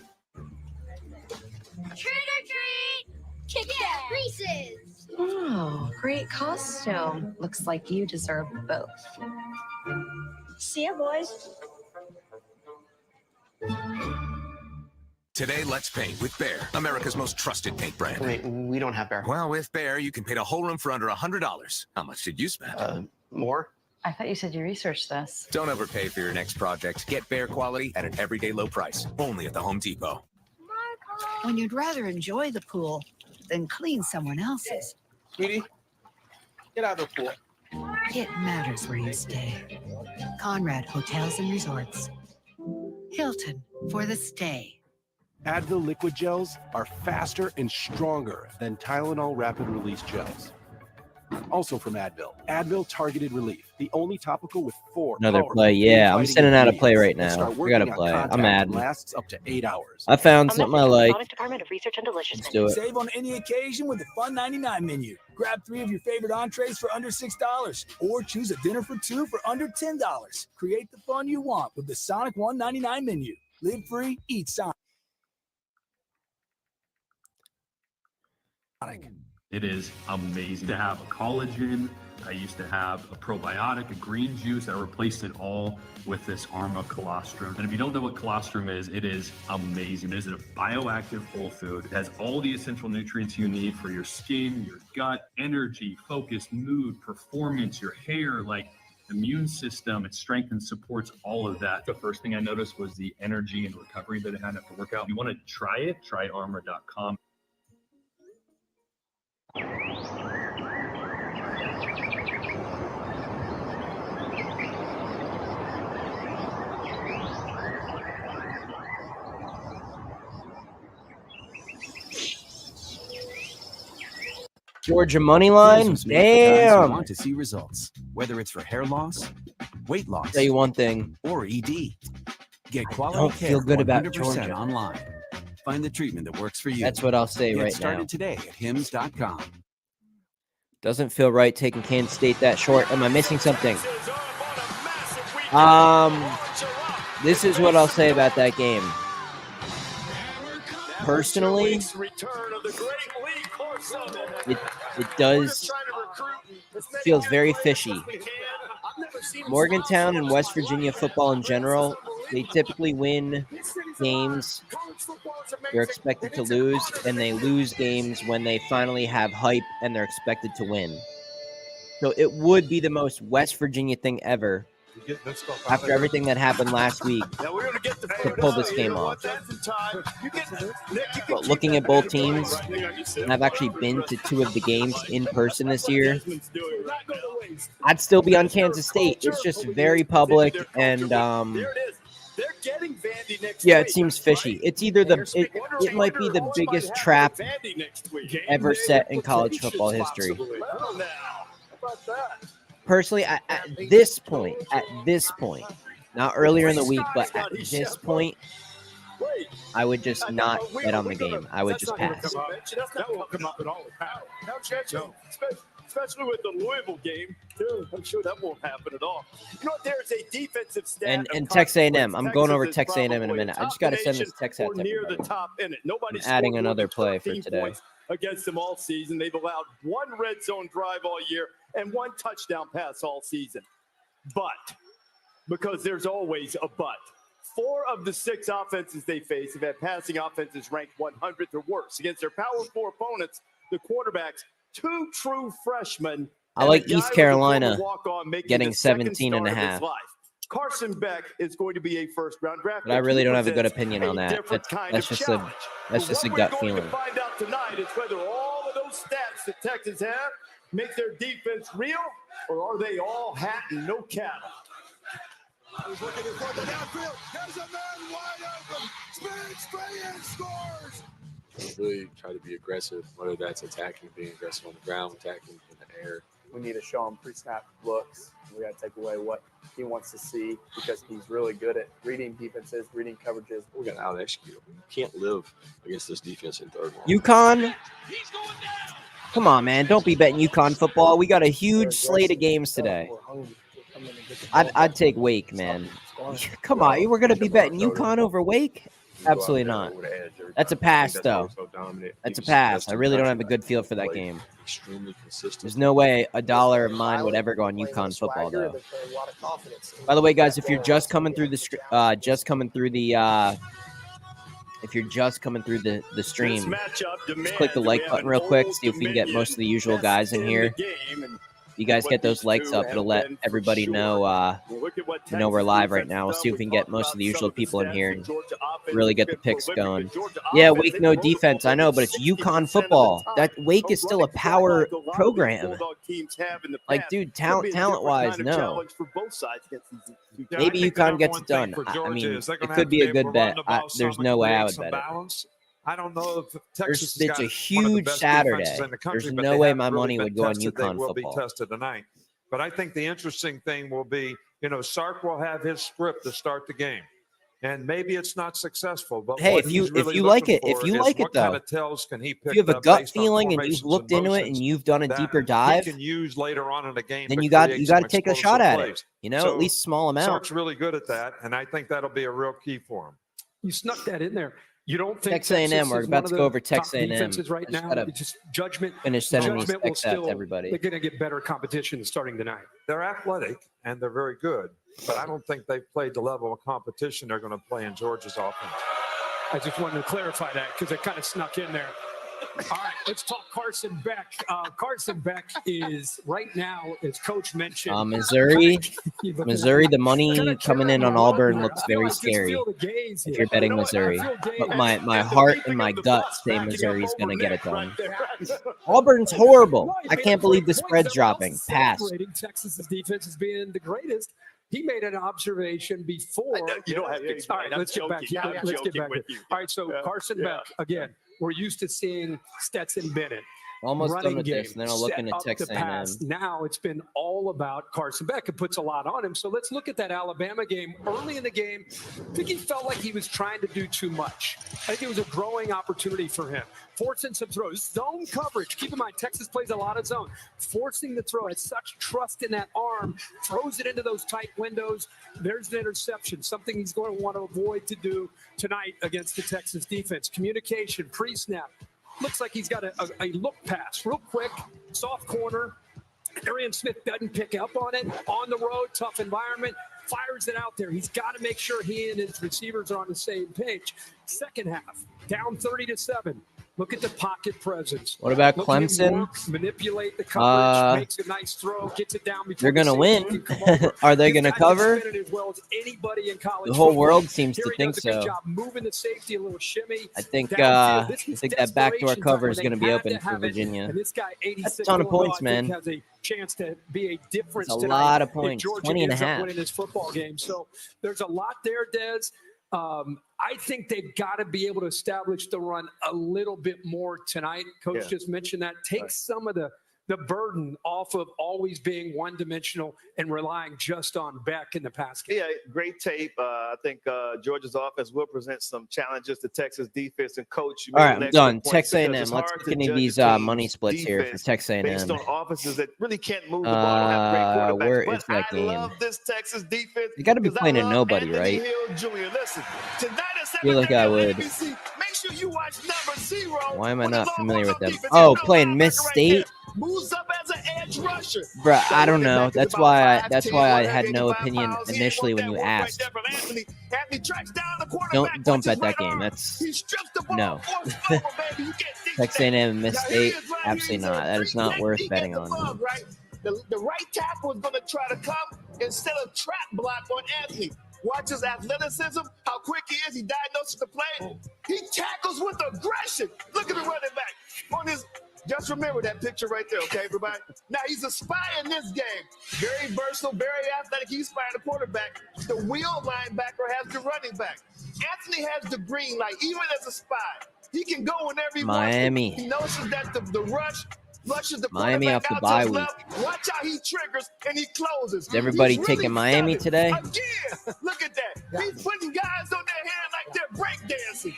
Trick or treat! Kick it! Reese's! Oh, great costume. Looks like you deserve both. See ya, boys. Today, let's paint with Behr, America's most trusted paint brand. Wait, we don't have Behr. Well, with Behr, you can paint a whole room for under $100. How much did you spend? More. I thought you said you researched this. Don't overpay for your next project. Get Behr quality at an everyday low price. Only at the Home Depot. When you'd rather enjoy the pool than clean someone else's. Sweetie, get out of the pool. It matters where you stay. Conrad Hotels and Resorts. Hilton for the stay. Advil liquid gels are faster and stronger than Tylenol rapid release gels. Also from Advil, Advil Targeted Relief, the only topical with 4 Another play, yeah. I'm sending out a play right now. I got to play. I'm adding. Lasts up to 8 hours. I found something I like. Department of Research and Let's do it. Save on any occasion with the Fun 99 menu. Grab 3 of your favorite entrees for under $6, or choose a dinner for 2 for under $10. Create the fun you want with the Sonic $1.99 menu. Live free, eat Sonic. It is amazing to have a collagen. I used to have a probiotic, a green juice. I replaced it all with this Arma colostrum. And if you don't know what colostrum is, it is amazing. It is a bioactive whole food. It has all the essential nutrients you need for your skin, your gut, energy, focus, mood, performance, your hair, like immune system. It strengthens, supports all of that. The first thing I noticed was the energy and recovery that it had after workout. If you want to try it, try armor.com. Georgia money line? Damn. Want to see results, whether it's for hair loss, weight loss, Tell you one thing. or ED. Get quality don't care feel good about 100% Georgia. online. Find the treatment that works for you. That's what I'll say Get right started now. today at hims.com. Doesn't feel right taking Kansas State that short. Am I missing something? This is what I'll say about that game. Personally, it does feels very fishy. Morgantown and West Virginia football in general, they typically win games they're expected to lose, and they lose games when they finally have hype and they're expected to win. So it would be the most West Virginia thing ever after everything that happened last week to pull this game off. But looking at both teams, and I've actually been to 2 of the games in person this year, I'd still be on Kansas State. It's just very public, and yeah, it seems fishy. It's either it might be the biggest trap ever set in college football history. personally, at this point, not earlier in the week, but at this point, I would just not bet on the game. I would just pass. That won't come up at all. No chance. Especially with the Louisville game, too. I'm sure that won't happen at all. You know what? There's a defensive stat. And Texas A&M. I'm going over Texas A&M in a minute. I just got to send this text out to near everybody. the top in it. Nobody's I'm adding another play for 13 today. points against them all season. They've allowed one red zone drive all year and one touchdown pass all season. But, because there's always a but, 4 of the 6 offenses they face have had passing offenses ranked 100th or worse. Against their Power 4 opponents, the quarterbacks, 2 true freshmen. I like East Carolina getting 17.5. Carson Beck is going to be a first-round draft. But I really don't have a good opinion on that. That's just a gut feeling. What we're going to find out tonight is whether all of those stats that Texas have make their defense real, or are they all hat and no cattle? He's looking in front of the downfield. There's a man wide open. Spins free and scores. Really try to be aggressive, whether that's attacking, being aggressive on the ground, attacking in the air. We need to show him pre-snap looks. We got to take away what he wants to see because he's really good at reading defenses, reading coverages. We're going to out-execute him. You can't live against this defense in third one. UConn? Come on, man. Don't be betting UConn football. We got a huge slate of games today. I'd take Wake, man. Come on. We're going to be betting UConn over Wake? Absolutely not. That's a pass, though. That's a pass. I really don't have a good feel for that game. There's no way $1 of mine would ever go on UConn football, though. By the way, guys, if you're just coming through the stream, just click the like button real quick. See if we can get most of the usual guys in here. If you guys get those likes up, it'll let everybody know we're live right now. We'll see if we can get most of the usual people in here and really get the picks going. Yeah, Wake no defense. I know, but it's UConn football. That Wake is still a power program. Like, dude, talent-wise, no. Maybe UConn gets it done. I mean, it could be a good bet. There's no way I would bet it. I don't know if Texas it's a huge Saturday. There's no way my money would go on UConn will football. Be tested tonight. But I think the interesting thing will be, Sark will have his script to start the game, and maybe it's not successful. But hey, if you like it, though, kind of tells can he pick if you have a up gut based on feeling and you've looked into it and you've done a deeper that dive, he can use later on in the game. then to you got create to some take a explosive shot at plays. it. So at least a small amount. Sark's really good at that, and I think that'll be a real key for him. You snuck that in there. You don't think Texas A&M? We're about to go over Texas A&M defenses right now. Just judgment. Finish sending these Judgment will texts out to still. everybody. They're going to get better competition starting tonight. They're athletic and they're very good, but I don't think they've played the level of competition they're going to play in Georgia's offense. I just wanted to clarify that because it kind of snuck in there. All right, let's talk Carson Beck. Carson Beck is right now, as Coach mentioned. Missouri, the money coming in on Auburn looks very scary if you're betting Missouri. But my heart and my gut say Missouri's going to get it done. Auburn's horrible. I can't believe the spread's dropping. Pass. Texas's defense as being the greatest. He made an observation before. You don't have to explain. All right, let's get back here. All right, so Carson Beck, again, we're used to seeing Stetson Bennett. Almost running done with game, this, and then I'll look into Texas A&M. Now it's been all about Carson Beck. It puts a lot on him. So let's look at that Alabama game. Early in the game, I think he felt like he was trying to do too much. I think it was a growing opportunity for him. Forcing some throws. Zone coverage. Keep in mind, Texas plays a lot of zone. Forcing the throw. Has such trust in that arm. Throws it into those tight windows. There's the interception. Something he's going to want to avoid to do tonight against the Texas defense. Communication, pre-snap. Looks like he's got a look pass real quick, soft corner. Arian Smith doesn't pick up on it. On the road, tough environment, fires it out there. He's got to make sure he and his receivers are on the same page. Second half, down 30-7. Look at the pocket presence. What about Look Clemson? Manipulate the coverage, makes a nice throw, gets it down. They're going to win. Are they going to cover? As well as anybody in college the whole football. world seems Here to he think does a good so. job moving the safety, a little shimmy. I think Downfield. that backdoor Desperation cover is time. going to be They open had to for have it. Virginia. And this guy, 86 That's a ton of points, I think, man. has a chance to be a difference That's a tonight lot of if points, Georgia 20 and a ends up half. winning this football game. So there's a lot there, Des. I think they've got to be able to establish the run a little bit more tonight. Coach just mentioned that. Take some of the the burden off of always being one-dimensional and relying just on Beck in the pass game. Yeah, great tape. I think Georgia's offense will present some challenges to Texas defense. And coach, you All made right, an I'm excellent done. point Texas A&M. because it's Let's hard look to into judge these a team's money splits here for defense Texas A&M. based on offenses that really can't move the ball and have great quarterbacks. Where but is that I game? love this Texas defense. You got to be 'cause I playing a love nobody, Anthony right? Hill Jr. Listen, tonight at Feel like 7:30 I on would. ABC, make sure you watch number 0. Why am I with the not familiar with Longhorns them? on defense. Oh, playing Miss State. Moves up as an edge rusher. Bruh, I don't running know. back is That's about why. 5'10", That's why I had 185 no opinion pounds. He ain't initially want when that you work right asked. there from Anthony. Anthony tracks down the quarterback. Don't with bet his that right game. arm. That's He strips the ball, no. forced fumble, baby. You can't teach Texas that. A&M Miss Now, here State. he is right here. Absolutely He's not. a That is not three worth technique betting at the on. bug, right? The right tackle is going to try to come instead of trap block on Anthony. Watch his athleticism, how quick he is. He diagnoses the play. He tackles with aggression. Look at the running back on his. Just remember that picture right there, okay, everybody? Now, he's a spy in this game. Very versatile, very athletic. He's spying the quarterback. The wheel linebacker has the running back. Anthony has the green light, even as a spy. He can go whenever he Miami. wants to. He notices that the rush flushes the Miami quarterback off the out bye to his week. left. Watch how he triggers and he closes. Is everybody He's taking Miami stunning. today? Again, look at that. He's putting guys on their hand like they're breakdancing.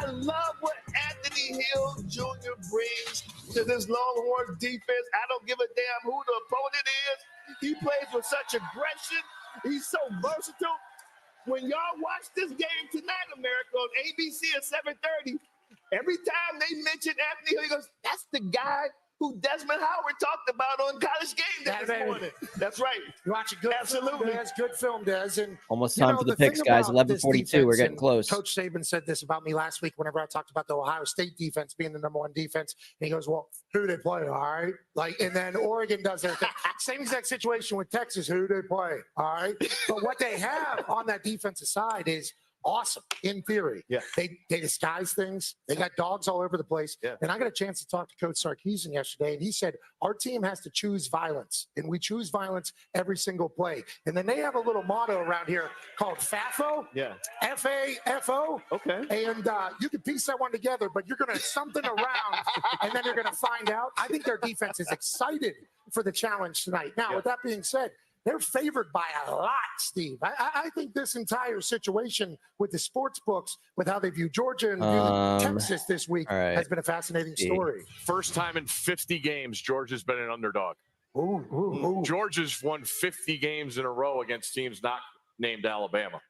I love what Anthony Hill Jr. brings to this Longhorns defense. I don't give a damn who the opponent is. He plays with such aggression. He's so versatile. When y'all watch this game tonight, America, on ABC at 7:30, every time they mention Anthony Hill, he goes, that's the guy who Desmond Howard talked about on College Game Day this morning. That's right. You watch a good Absolutely. film, Des. Good film, Des. And Almost you time know, for the thing picks, guys. about this 11:42. We're defense, getting and close. Coach Saban said this about me last week whenever I talked about the Ohio State defense being the number one defense. And he goes, well, who they play, all right? Like, and then Oregon does their thing. Same exact situation with Texas. Who they play, all right? But what they have on that defensive side is awesome in theory. Yeah. They disguise things. They got dogs all over the place. Yeah. And I got a chance to talk to Coach Sarkisian yesterday, and he said our team has to choose violence, and we choose violence every single play. And then they have a little motto around here called FAFO. Yeah. FAFO. Okay. And you can piece that one together, but you're going to something around, and then you're going to find out. I think their defense is excited for the challenge tonight. Now, with that being said, they're favored by a lot, Steve. I think this entire situation with the sports books, with how they view Georgia and view Texas this week, has been a fascinating story. First time in 50 games, Georgia's been an underdog. Georgia's won 50 games in a row against teams not named Alabama.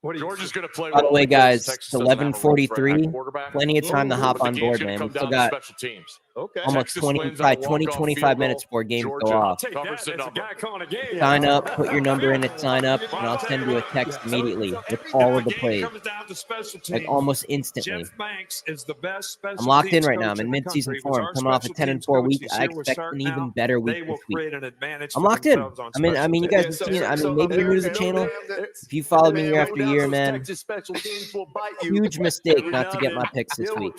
Georgia's going to play. By the well way, because guys, Texas it's doesn't have a run threat at 11:43. quarterback. Plenty of time to hop But the on game's board, gonna man. come We still down to got special teams. Okay. almost Texas 20, wins on probably a 20, walk-off 25 field minutes goal. before games Georgia go off. Take covers that the as a number. guy calling a game. Sign up, put your number in and sign up, and I'll send you a text immediately with all of the plays, Comes down to special like teams. almost instantly. Jeff Banks is the best special I'm locked in teams right now. coach I'm in the mid-season country. form, Our coming off a special 10-4 teams coach week. this I year will expect start an even now. better They week will this week. create an advantage I'm for locked in. themselves on I mean, special you guys teams. have seen it. I mean, maybe you're new to the channel. If you followed me year after year, man, Texas special teams will bite you. huge mistake not to get my picks this week.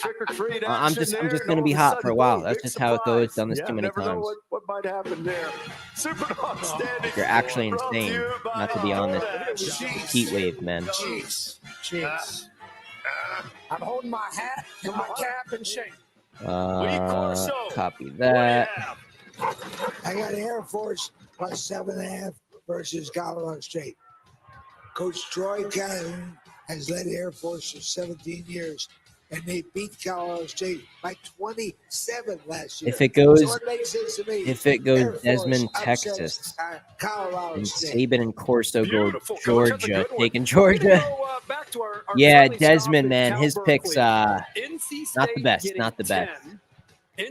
I'm just gonna be hot for a while. That's just how it goes. Done this too many never know times. what might happen there. Super outstanding. You're actually Brought to insane you by not to be on this Jeez. heat wave, man. Jeez. I'm holding my hat and my cap and shame. Copy that. I got Air Force plus 7.5 versus Colorado State. Coach Troy Calhoun has led Air Force for 17 years, and they beat Colorado State by 27 last year. If it goes, So it makes sense to me. Air Force Desmond, upsets, Texas, Colorado and State. Saban and Corso go Beautiful. Georgia, taking Georgia. Yeah, Desmond, man, his picks, not the best, not the best.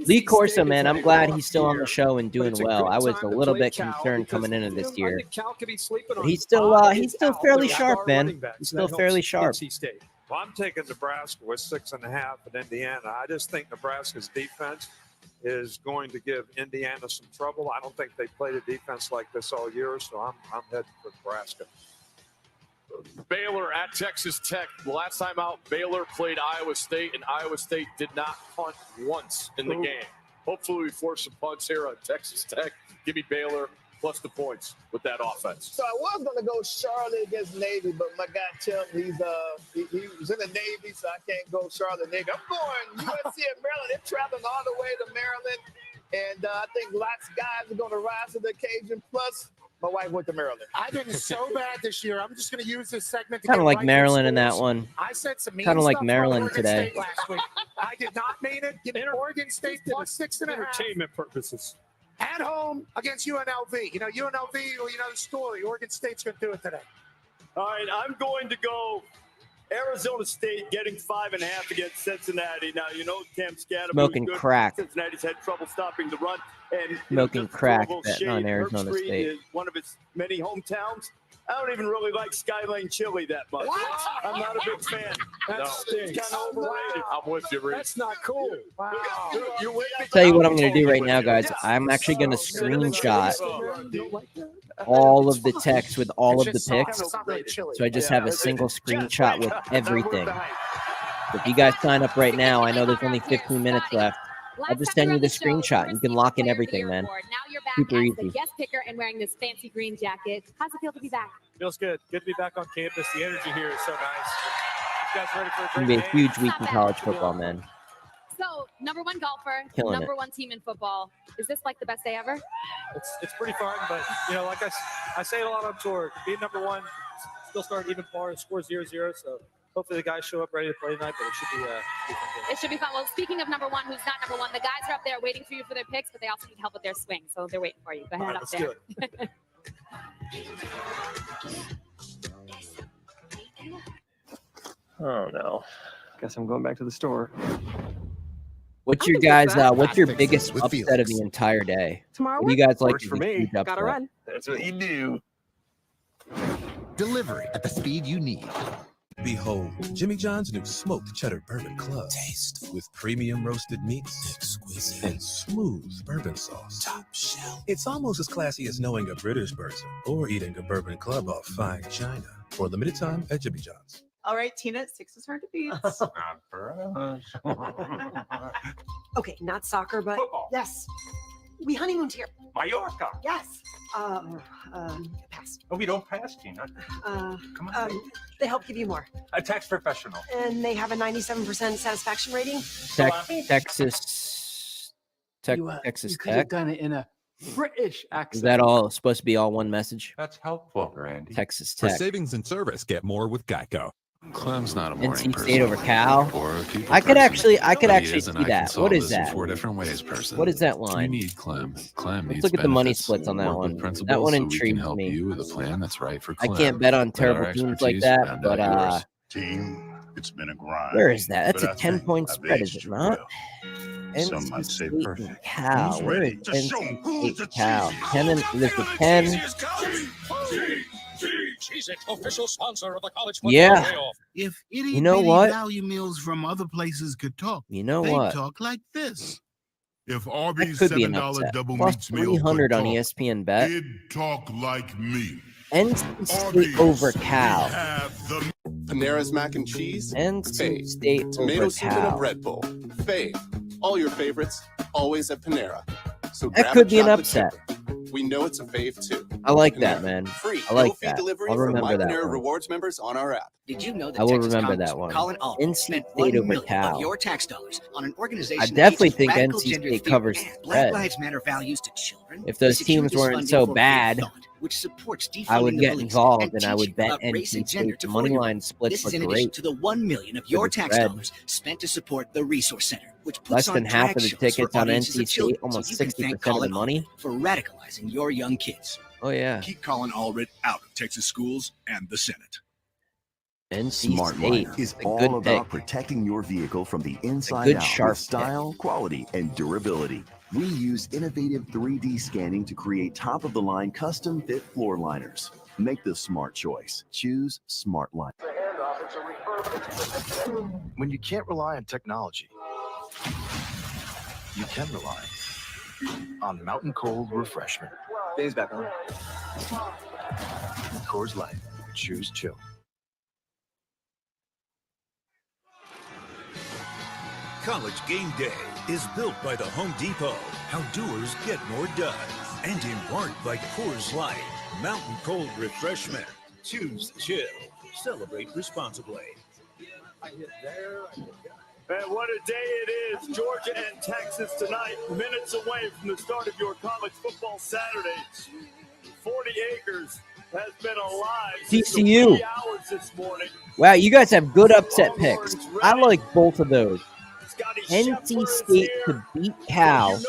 Lee Corso, man, I'm glad he's still on the show and doing well. I was a little bit concerned coming into this year. But he's still fairly sharp, man. He's still fairly sharp. Well, I'm taking Nebraska with 6.5 at Indiana. I just think Nebraska's defense is going to give Indiana some trouble. I don't think they played a defense like this all year, so I'm heading for Nebraska. Baylor at Texas Tech. The last time out, Baylor played Iowa State, and Iowa State did not punt once in the game. Hopefully, we force some punts here on Texas Tech. Give me Baylor plus the points with that offense. So I was going to go Charlotte against Navy, but my guy Tim, he was in the Navy, so I can't go Charlotte Navy. I'm going USC and Maryland. They're traveling all the way to Maryland. And I think lots of guys are going to rise to the occasion. Plus, my wife went to Maryland. I've been so bad this year. I'm just going to use this segment to Kind get of like right Maryland in that schools. one. I said some mean Kind of like stuff about Maryland Oregon today. State last week. I did not mean it. Give me Oregon State plus 6.5 Entertainment purposes. at home against UNLV. You know, UNLV, well, you know the story. Oregon State's going to do it today. All right, I'm going to go Arizona State getting 5.5 against Cincinnati. Now, you know Cam Scadam. Smoking crack. Cincinnati's had trouble stopping the run. And Smoking just to throw a crack little betting shade, on Herb Arizona Street State. is one of its many hometowns. I don't even really like Skyline chili that much. What? I'm not a big fan. That's It's kind of overrated. I'm with you, Reese. That's not cool. Wow. You're with me? Tell you what I'm going to do right now, guys. I'm actually going to screenshot all of the text with all of the picks. So I just have a single screenshot with everything. So if you guys sign up right now, I know there's only 15 minutes left. I'll just send you the screenshot. You can lock in everything, man. Now you're back Super as easy. the guest picker and wearing this fancy green jacket. How's it feel to be back? Feels good. Good to be back on campus. The energy here is so nice. You guys ready for a It's going great to be a game? huge week in college football, man. So, number one golfer, Killing number it. one team in football. Is this like the best day ever? It's pretty fun, but you know, like I say it a lot on tour. Being number one, still start even par, score 0-0. So hopefully the guys show up ready to play tonight. But it should be fun game. It should be fun. Well, speaking of number one, who's not number one, the guys are up there waiting for you for their picks, but they also need help with their swing. So they're waiting for you. Go ahead All right, up let's there. do it. Oh no. Guess I'm going back to the store. What's your guys? What's your biggest upset of the entire day? Tomorrow What do you guys like works to for be me. huge upset? Gotta run. That's what you do. Delivery at the speed you need. Behold, Jimmy John's new smoked cheddar bourbon club. Taste with premium roasted meats, exquisite, and smooth bourbon sauce. Top shelf. It's almost as classy as knowing a British person or eating a bourbon club off fine china. For a limited time at Jimmy John's. All right, Tina, 6 is hard to beat. Not for us. Okay, not soccer, but yes. We honeymooned here. Mallorca. Yes. Pass. Oh, we don't pass, Tina. Come on. They help give you more. A tax professional. And they have a 97% satisfaction rating. Texas Tech. You could have done it in a British accent. Is that all supposed to be all one message? That's helpful, Randy. Texas For Tech. savings and service, get more with Geico. Clem's not a morning NC State over Cal. or a people I could person. actually He is, and see I can that. solve What is this in that? 4 different ways, person. What is that You line? need Clem. Clem Let's needs look at the money benefits. splits on that Work with one. principals That one so we can intrigues help me. you with a plan that's right for I Clem. can't bet on Let terrible our teams like expertise that, round but out yours. Team, it's been a grind. where is that? That's but a I think 10-point I've spread, is aged it you not? well. Some NC might say State perfect. and Cal. Who's Where ready is to show NC who's State the and Cal? cheese? 10 and there's a 10. Cheez-It, official sponsor of the college football Yeah. playoff. If You know itty-bitty what? value meals from other places could talk, You know they what? talk like this. If That Arby's could be an $7 upset. double Plus meats meal could 300 on talk, ESPN Bet. it'd talk like me. NC State over Cal. Panera's mac and cheese. NC State Tomato over soup in a Cal. bread bowl. Fave. All your favorites, always at Panera. So That grab could a be an chocolate upset. chipper. We know it's a fave too. I like that, Panera. man. Free, I like no-fee that. delivery I'll from remember My that Panera one. Rewards members on our app. Did you know that I will Texas remember that Congressman one. Colin Albright NC spent State $1 over million Cal. of your tax dollars on an organization I that definitely teaches think radical NC gender State theory covers and the Black spread. Lives Matter values to children. If those He teams secured weren't funding so for bad, Faith Thought, which supports I would defunding the get police involved and I would teaching bet about race and NC gender State. to The money 4-year-olds. line splits This were is in addition great. to the $1 million of for your the tax spread. dollars spent to support the Resource Center, which puts Less on than half drag of the shows for tickets on audiences NC of State, children, almost so you can 60% thank of the Colin money. Albright for radicalizing your young kids. Oh, yeah. Keep Colin Allred out of Texas schools and the Senate. NC Smart State Liner is a all good about pick. protecting your vehicle from the inside good out sharp with style, quality, and durability. We use innovative 3D scanning to create top-of-the-line custom-fit floor liners. Make the smart choice. Choose Smart Liner. When you can't rely on technology, you can rely on Mountain Cold Refreshment. Days back on. Coors Light. Choose chill. College Game Day is built by the Home Depot. How doers get more done. And in part by Coors Light. Mountain Cold Refreshment. Choose chill. Celebrate responsibly. I hit there. I hit there. And what a day it is. Georgia and Texas tonight, minutes away from the start of your college football Saturdays. 40 acres has been alive since the TCU. 3 hours this morning. Wow, you guys have good upset picks. I like both of those. NC State to beat Cal.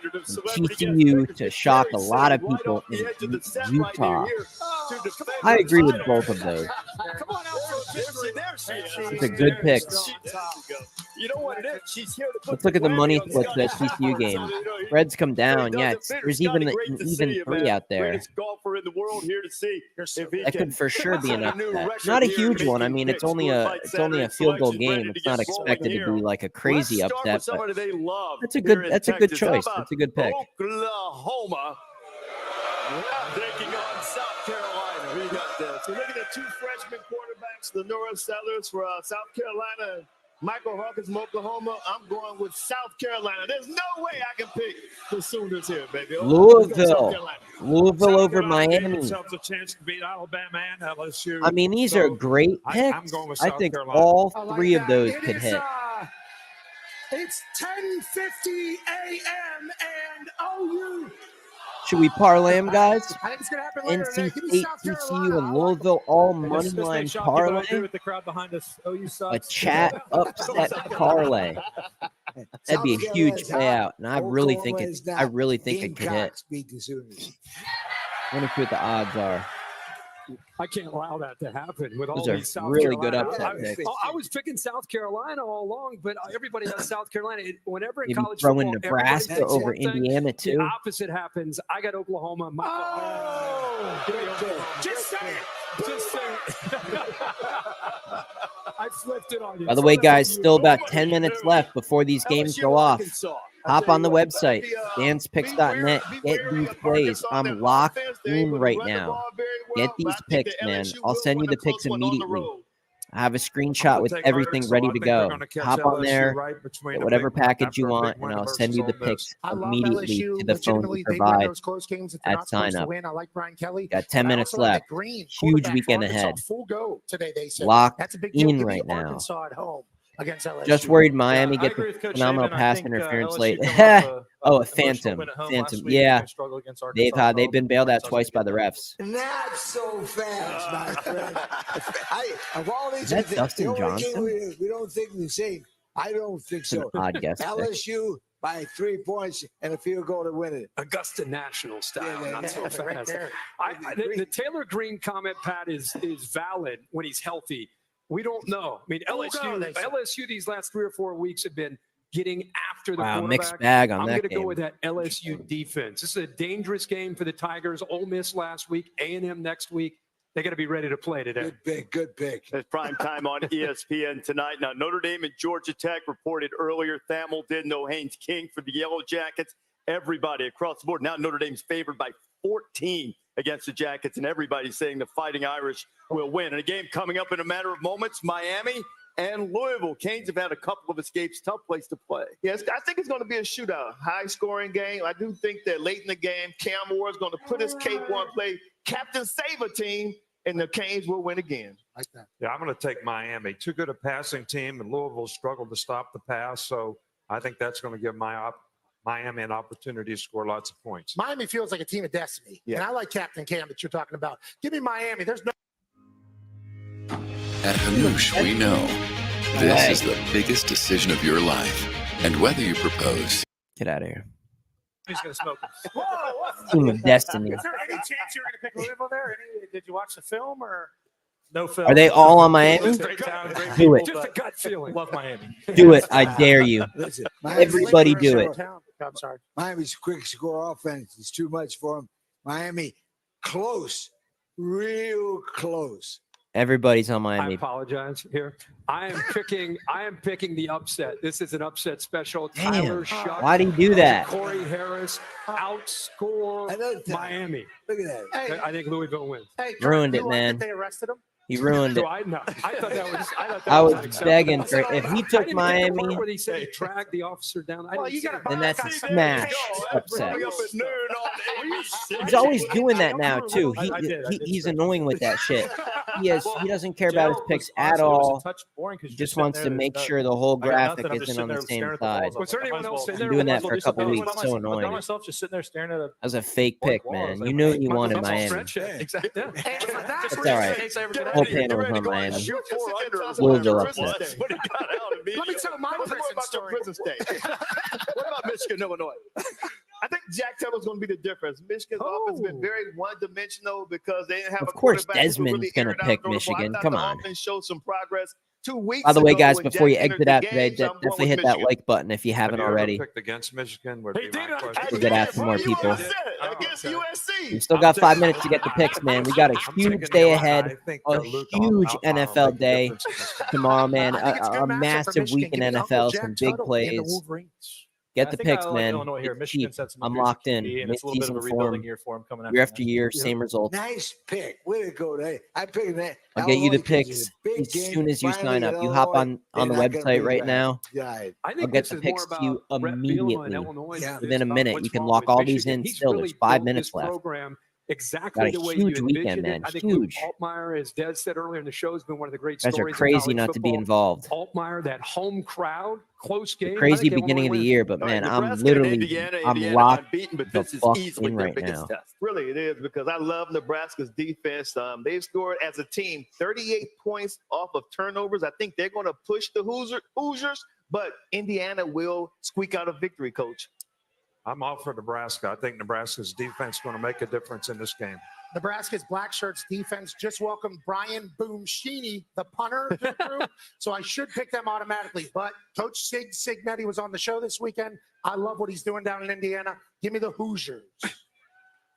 TCU to shock a lot of people in Utah. I agree with both of those. It's a good pick. You know what it is? She's here to Let's look at the money splits for that TCU game. Spreads come down. Yeah, there's even an even 3 out there. Golfer in the world here to see if he That can could for sure be an set a new upset. record Not a here huge and one. I making mean, it's picks. only a field goal game. It's not expected to be like a crazy upset. But that's a good choice. That's a good pick. Oklahoma taking on South Carolina. We got this. We're looking at 2 freshman quarterbacks, the Nora Sellers for South Carolina. Michael Hawkins from Oklahoma. I'm going with South Carolina. There's no way I can pick the Sooners here, baby. Louisville over Miami. Themselves a chance to beat Alabama and LSU. I mean, these are great picks. I'm going with I South think Carolina. all 3 of those could hit. It's 10:50 a.m. and OU. Should we parlay them, guys? I think it's going to happen later today. NC Give me State, South TCU, Carolina. and Louisville all money This line next shot, people agree parlay. with the crowd behind us. OU A sucks. chat upset parlay. That'd be a huge payout, and I really think it could hit. Gamecocks beat the Sooners. I wonder what the odds are. I can't allow that to happen with all Those are these South really good Carolina. upset picks. I was picking South Carolina all along, but everybody has South Carolina. Whenever in Maybe college throw in football, Nebraska everybody over picks one thing, Indiana, the too. opposite happens. I got Oklahoma. Just say it. Just say it. I flipped it on you. By the way, guys, still about 10 minutes left before these games go off. Hop on the website, danspicks.net. Get these plays. I'm locked in right now. Get these picks, man. I'll send you the picks immediately. I have a screenshot with everything ready to go. Hop on there, get whatever package you want, and I'll send you the picks immediately to the phone we provide at sign up. I like Brian Kelly. Got 10 minutes left. Huge weekend ahead. Full go today, they said. Locked That's a big deal. in Give me right now. Arkansas at home against LSU. Just worried Miami gets agree a with Coach phenomenal Saban. I pass think, interference LSU late. coming off Oh, a emotional phantom. win at home Phantom. last week. Yeah. They struggled against Arkansas. They've been bailed out twice by the refs. Not so fast, my friend. Of all these Is that things, Dustin the only game Johnson? we don't think the same. I don't think It's an so. odd guess pick. LSU by 3 points and a field goal to win it. Augusta National style. Yeah, Not so right fast. there. The Taylor Green comment, Pat, is valid when he's healthy. We don't know. I mean, LSU these last 3 or 4 weeks have been getting after the quarterback. Mixed bag on I'm that going to game. go with that LSU defense. This is a dangerous game for the Tigers. Ole Miss last week, A&M next week. They got to be ready to play today. Good pick. It's prime time on ESPN tonight. Now, Notre Dame and Georgia Tech reported earlier. Thamel did no Haynes King for the Yellow Jackets. Everybody across the board. Now Notre Dame's favored by 14 against the Jackets, and everybody's saying the Fighting Irish will win. And a game coming up in a matter of moments, Miami and Louisville. Canes have had a couple of escapes. Tough place to play. Yes, I think it's going to be a shootout, high-scoring game. I do think that late in the game, Cam Moore is going to put his cape on, play captain, save a team, and the Canes will win again. Like that. Yeah, I'm going to take Miami. Too good a passing team, and Louisville struggled to stop the pass. So I think that's going to give Miami an opportunity to score lots of points. Miami feels like a team of destiny. Yeah. And I like Captain Cam that you're talking about. Give me Miami. There's no. At Hanoush, we know this is the biggest decision of your life. And whether you propose, Get out of here. Who's going to smoke us? Team of destiny. Is there any chance you're going to pick Louisville there? Did you watch the film or? No film. Are they all on Miami? Great town, great Do people, it. Just a gut feeling. Love Miami. Do it. I dare you. Listen, Everybody do it. I'm sorry. Miami's quick score offense is too much for them. Miami, close, real close. Everybody's on I Miami. apologize here. I am picking the upset. This is an upset special. Tyler Damn. Shuck. Why do you do that? Corey Harris outscore Miami. Look at that. Hey, I think Louisville wins. hey, Ruined you it, like man. that They arrested him. He ruined it. No, I thought that was. I was unacceptable. begging for it. If he I took didn't get the part Miami, where he said he dragged the officer down. I Well, didn't you see got that. then that's a smash upset. Coming up at noon on ABC. He's always doing that now too. I did. He's annoying with that shit. He doesn't care about his picks at all. He just wants to make sure the whole graphic isn't on the same side. Was there anyone else in Been there? doing that for a couple weeks. So annoying. myself just sitting there staring at a That was a fake pick, man. You knew you wanted Miami. Exactly. That's all right. Whole panel was on Miami. Louisville upset. Let me tell my prison story. What about Michigan, Illinois? I think Jack Taylor's going to be the difference. Michigan's offense has been very one-dimensional because they didn't have Of a course, quarterback who Desmond's really going to aired out pick the ball. Michigan. I thought Come the on. offense showed some progress 2 weeks By the way, ago guys, when before you Jack exit entered out the today, game, so I'm going definitely with hit that Michigan. like button if you haven't Have you already. ever picked against Michigan? Would He be my did. question. We'll get after more You people. upset against USC. We still got 5 minutes to get the picks, man. We got a huge day ahead, a huge NFL day tomorrow, man. A massive week in NFL, some big plays. Get the picks, man. It's cheap. I'm locked in. Mid-season form. Year after year, same results. Nice pick. Way to go, Dave. I picked that. I'll get you the picks as soon as you sign up. You hop on the website right now. I'll get the picks to you immediately. Within a minute, you can lock all these in still. There's 5 minutes left. Exactly Got a the way huge you weekend, envisioned man. it. I think Huge. Altmaier, as Des said earlier in the show, has been one of the great Guys stories. are crazy of college not to be football. involved. Altmaier, that home crowd, close game. Crazy beginning of the year, but man, I'm literally I'm locked the fuck in right now. Test. Really, it is because I love Nebraska's defense. They've scored as a team 38 points off of turnovers. I think they're going to push the Hoosiers, but Indiana will squeak out a victory, Coach. I'm all for Nebraska. I think Nebraska's defense is going to make a difference in this game. Nebraska's Black Shirts defense just welcomed Brian Boom Sheeny, the punter, to the crew. So I should pick them automatically. But Coach Signetti was on the show this weekend. I love what he's doing down in Indiana. Give me the Hoosiers.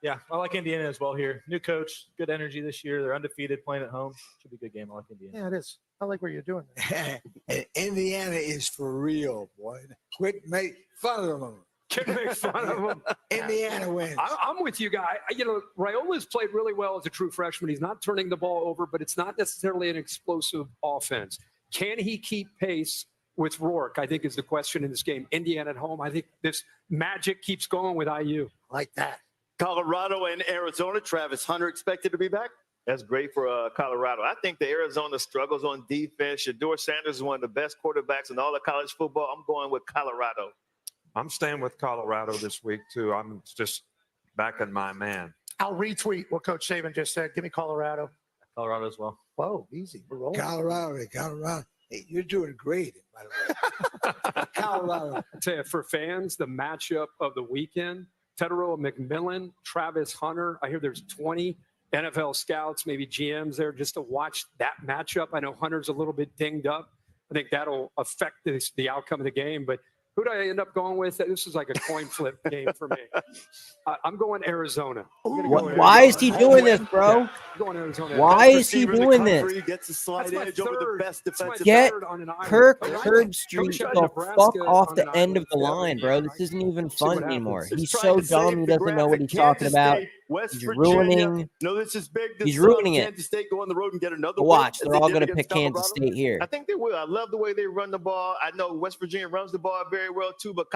Yeah, I like Indiana as well here. New coach, good energy this year. They're undefeated, playing at home. Should be a good game. I like Indiana. Yeah, it is. I like what you're doing. And Indiana is for real, boy. Quit make fun of them. Can make fun of him. Indiana wins. I'm with you, guy. Raiola's played really well as a true freshman. He's not turning the ball over, but it's not necessarily an explosive offense. Can he keep pace with Rourke, I think, is the question in this game. Indiana at home, I think this magic keeps going with IU. Like that. Colorado and Arizona, Travis Hunter expected to be back. That's great for Colorado. I think the Arizona struggles on defense. Shedeur Sanders is one of the best quarterbacks in all of college football. I'm going with Colorado. I'm staying with Colorado this week, too. I'm just backing my man. I'll retweet what Coach Saban just said. Give me Colorado. Colorado as well. Whoa, easy. We're rolling. Colorado. Hey, you're doing great, by the way. Colorado. I tell you, for fans, the matchup of the weekend, Tedero McMillan, Travis Hunter. I hear there's 20 NFL scouts, maybe GMs there just to watch that matchup. I know Hunter's a little bit dinged up. I think that'll affect the outcome of the game, but who do I end up going with? This is like a coin flip game for me. I'm going Arizona. Why is he doing this, bro? Yeah, going Arizona. Why is he doing this? Gets a slight edge over the best defensive. Get Kirk Herbstreit the fuck off the end of the line, bro. This isn't even fun anymore. He's so dumb. He doesn't know what he's talking about. He's ruining. No, this is big. He's ruining it. Kansas State go on the road and get another. Watch, they're all going to pick Kansas State here. I think they will. I love the way they run the ball. I know West Virginia runs the ball very well too, but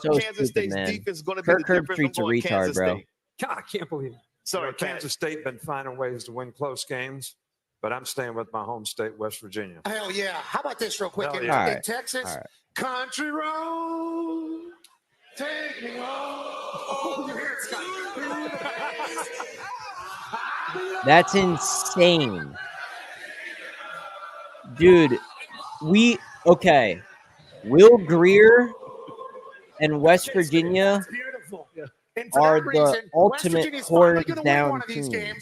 Kansas State's defense is going to be the difference. Herbstreit's a retard, bro. God, I can't believe it. Sorry, Kansas State been finding ways to win close games, but I'm staying with my home state, West Virginia. Hell yeah. How about this real quick? In Texas, country road, take me home. That's insane. Dude, okay. Will Greer and West Virginia are the ultimate horns down team.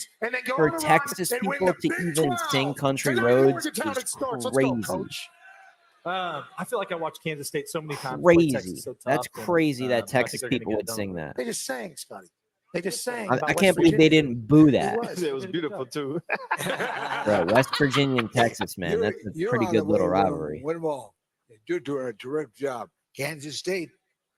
For Texas people to even sing Country Roads is crazy. I feel like I watched Kansas State so many times. Crazy. That's crazy that Texas people would sing that. They just sang, Scotty. They just sang. I can't believe they didn't boo that. It was beautiful too. Bro, West Virginia and Texas, man. That's a pretty good little rivalry. Win them all. You're doing a terrific job. Kansas State.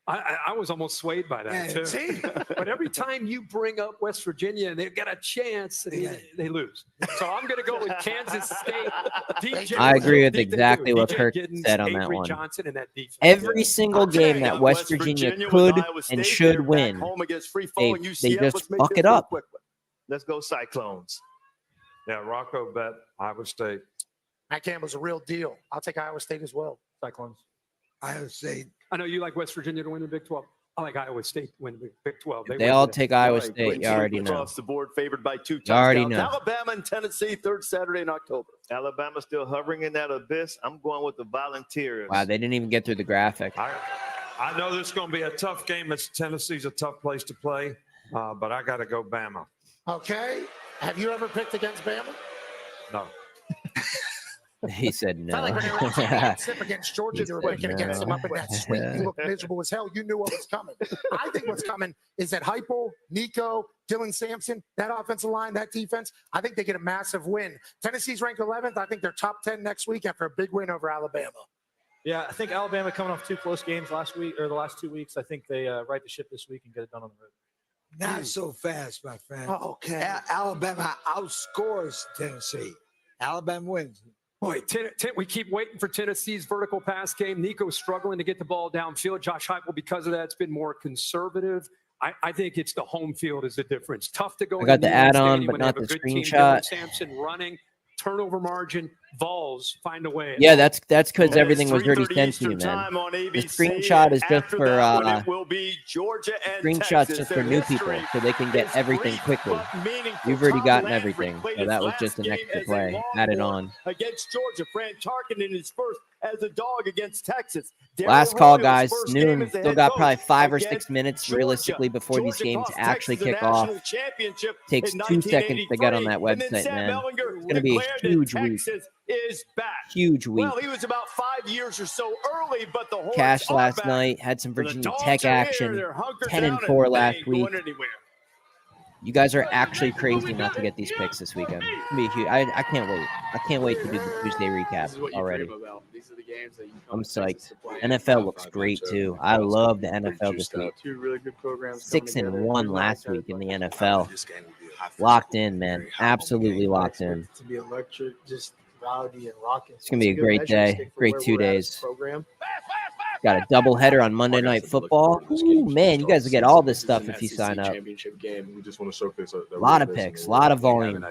I was almost swayed by that, too. But every time you bring up West Virginia and they've got a chance, they lose. So I'm going to go with Kansas State. I agree with exactly what Kirk said on that one. Every single game that West Virginia could and should win, they just fuck it up. Let's go Cyclones. Yeah, Rocco bet Iowa State. Matt Campbell's a real deal. I'll take Iowa State as well. Cyclones. Iowa State. I know you like West Virginia to win the Big 12. I like Iowa State to win the Big 12. They all take Iowa State. You already know. Across the board, favored by 2 touchdowns. You already know. Alabama and Tennessee, third Saturday in October. Alabama still hovering in that abyss. I'm going with the Volunteers. Wow, they didn't even get through the graphic. I know this is going to be a tough game. Tennessee's a tough place to play, but I got to go Bama. Okay. Have you ever picked against Bama? No. He said no. Felt like when they were on sip against Georgia, they were picking against them up in that suite. You looked miserable as hell. You knew what was coming. I think what's coming is that Heupel, Nico, Dylan Sampson, that offensive line, that defense, I think they get a massive win. Tennessee's ranked 11th. I think they're top 10 next week after a big win over Alabama. Yeah, I think Alabama coming off 2 close games last week or the last 2 weeks. I think they right the ship this week and get it done on the road. Not so fast, my friend. Oh, okay. Alabama outscores Tennessee. Alabama wins. Boy, we keep waiting for Tennessee's vertical pass game. Nico's struggling to get the ball downfield. Josh Heupel, because of that, it's been more conservative. I think it's the home field is the difference. Tough to go. I got the add-on, but not the screenshot. Sampson running, turnover margin, Vols find a way. Yeah, that's because everything was already sent to you, man. The screenshot is just for screenshots just for new people, so they can get everything quickly. You've already gotten everything, so that was just an extra play added on. Against Georgia, Fran Tarkenton in his first as a dog against Texas. Last call, guys. Noon. Still got probably 5 or 6 minutes realistically before these games actually kick off. Takes 2 seconds to get on that website, man. It's going to be a huge week. Is back. Huge week. Well, he was about 5 years or so early, but the Hornets Cash last back. night had some Virginia The Tech action. 10-4 last week. You guys are actually crazy not to get these picks this weekend. It's gonna be huge. I can't wait. I can't wait to do the Tuesday recap already. I'm psyched. NFL looks great too. I love the NFL this week. 2 really good programs. 6-1 last week in the NFL. Locked in, man. Absolutely locked in. To be electric, just rowdy and rocking. It's gonna be a great day. Great 2 days. Got a doubleheader on Monday Night Football. Ooh, man, you guys will get all this stuff if you sign up. Championship game. We just want to showcase a lot of picks, a lot of volume.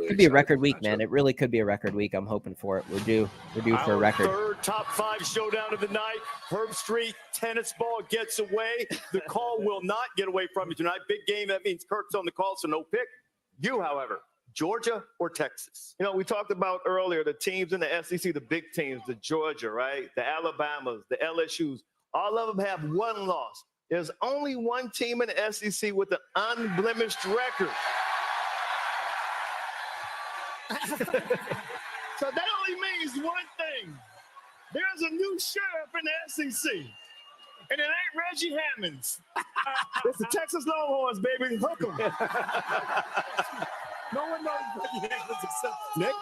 Could be a record week, man. It really could be a record week. I'm hoping for it. We're due for a record. Third top 5 showdown of the night. Herb Street tennis ball gets away. The call will not get away from you tonight. Big game. That means Kirk's on the call, so no pick. You, however, Georgia or Texas? You know, we talked about earlier the teams in the SEC, the big teams, the Georgia, right? The Alabamas, the LSUs, all of them have 1 loss. There's only 1 team in the SEC with an unblemished record. So that only means one thing. There's a new sheriff in the SEC. And it ain't Reggie Hammonds. It's the Texas Longhorns, baby. Hook 'em. No one knows Reggie Hammonds except Nick.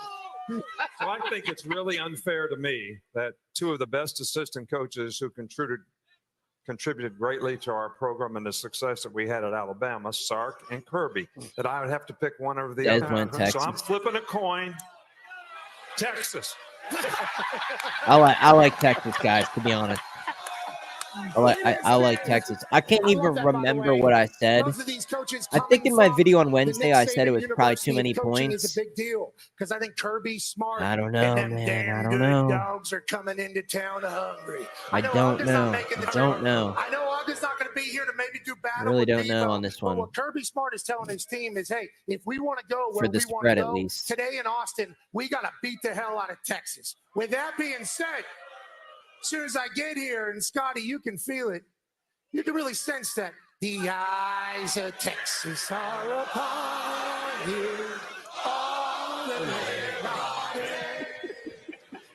So I think it's really unfair to me that 2 of the best assistant coaches who contributed greatly to our program and the success that we had at Alabama, Sark and Kirby, that I would have to pick one over the other. So I'm flipping a coin. Texas. I like Texas, guys, to be honest. I like Texas. I can't even remember what I said. I think in my video on Wednesday, I said it was probably too many points. It's a big deal because I think Kirby's smart. I don't know, man. I don't know. Dogs are coming into town hungry. I don't know. I don't know. I know August's not going to be here to maybe do battle. I really don't know on this one. What Kirby Smart is telling his team is, hey, if we want to go where for the we want spread to go at least today in Austin, we got to beat the hell out of Texas. With that being said, as soon as I get here, and Scotty, you can feel it. You can really sense that the eyes of Texas are upon you. All the way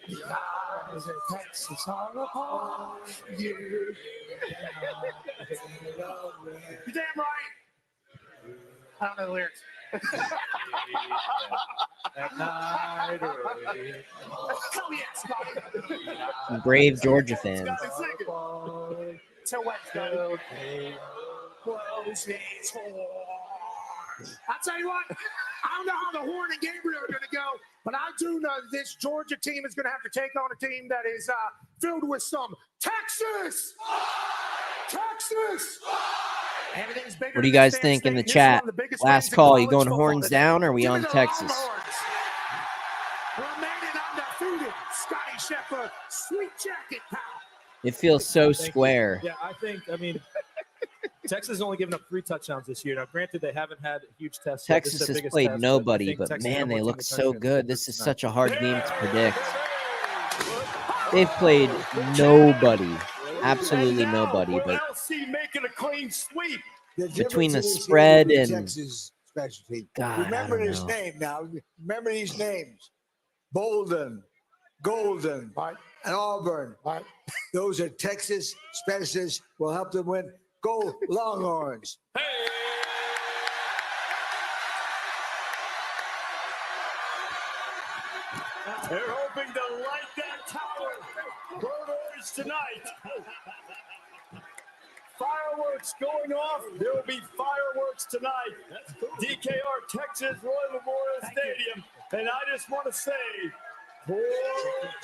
the eyes of Texas are upon you. You're damn right. I don't know the lyrics. At night early. Oh, yeah, Scotty. Brave Georgia fans. So what, Scotty? Close his horn. I'll tell you what, I don't know how the Horn and Gabriel are going to go, but I do know that this Georgia team is going to have to take on a team that is filled with some Texas! Texas! What do you guys think in the chat? Last call. You going horns down, or are we on Texas? It feels so square. Yeah, I mean, Texas has only given up 3 touchdowns this year. Now, granted, they haven't had a huge test. Texas has played nobody, but man, they look so good. This is such a hard game to predict. They've played nobody, absolutely nobody. But making a clean sweep. Between the spread and Texas specialty. God, Remember his name now. Remember these names: Bolden, Golden, and Auburn. Those are Texas specialists. Will help them win. Go Longhorns. They're hoping to light that tower. Burn orange tonight. Fireworks going off. There will be fireworks tonight. DKR, Texas, Roy Memorial Stadium. And I just want to say, poor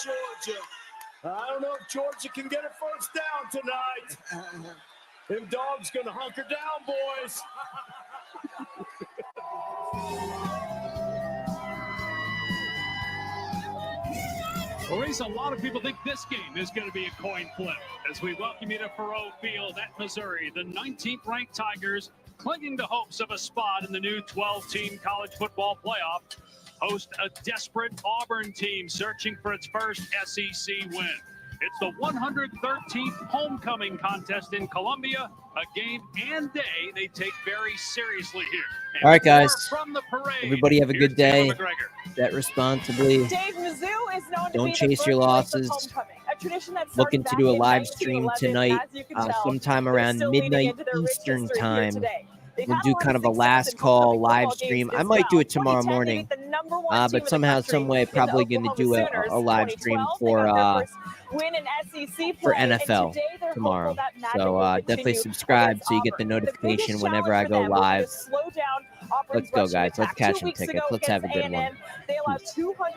Georgia. I don't know if Georgia can get a first down tonight. Them dogs going to hunker down, boys. Maurice, a lot of people think this game is going to be a coin flip as we welcome you to Faurot Field at Missouri. The 19th ranked Tigers, clinging to hopes of a spot in the new 12-team college football playoff, host a desperate Auburn team searching for its first SEC win. It's the 113th homecoming contest in Columbia, a game and day they take very seriously here. And all right, guys. from the parade, Everybody have a good day. Bet responsibly. Dave Mizzou is known to Don't be chase the your birthplace of losses. homecoming, a tradition that started Looking to back do a in live stream 1911. tonight, As you can tell, sometime they're around still leaning midnight into their rich Eastern history here time. today. They've We'll had do lot kind of a success last in call homecoming live football stream. games I as might do well. it tomorrow 2010, they morning. beat the number 1 But team in the somehow, country some way, in the probably going to Oklahoma do Sooners. a live stream 2012, for they got their first win in SEC for play, and NFL today they're tomorrow. hopeful that magic So will definitely continue subscribe against so you get the Auburn. The notification biggest whenever I challenge go for them will be live. to slow down Auburn's Let's go, rushing guys. Let's attack. catch 2 some weeks tickets. ago Let's have a against good one. A&M, they allowed 200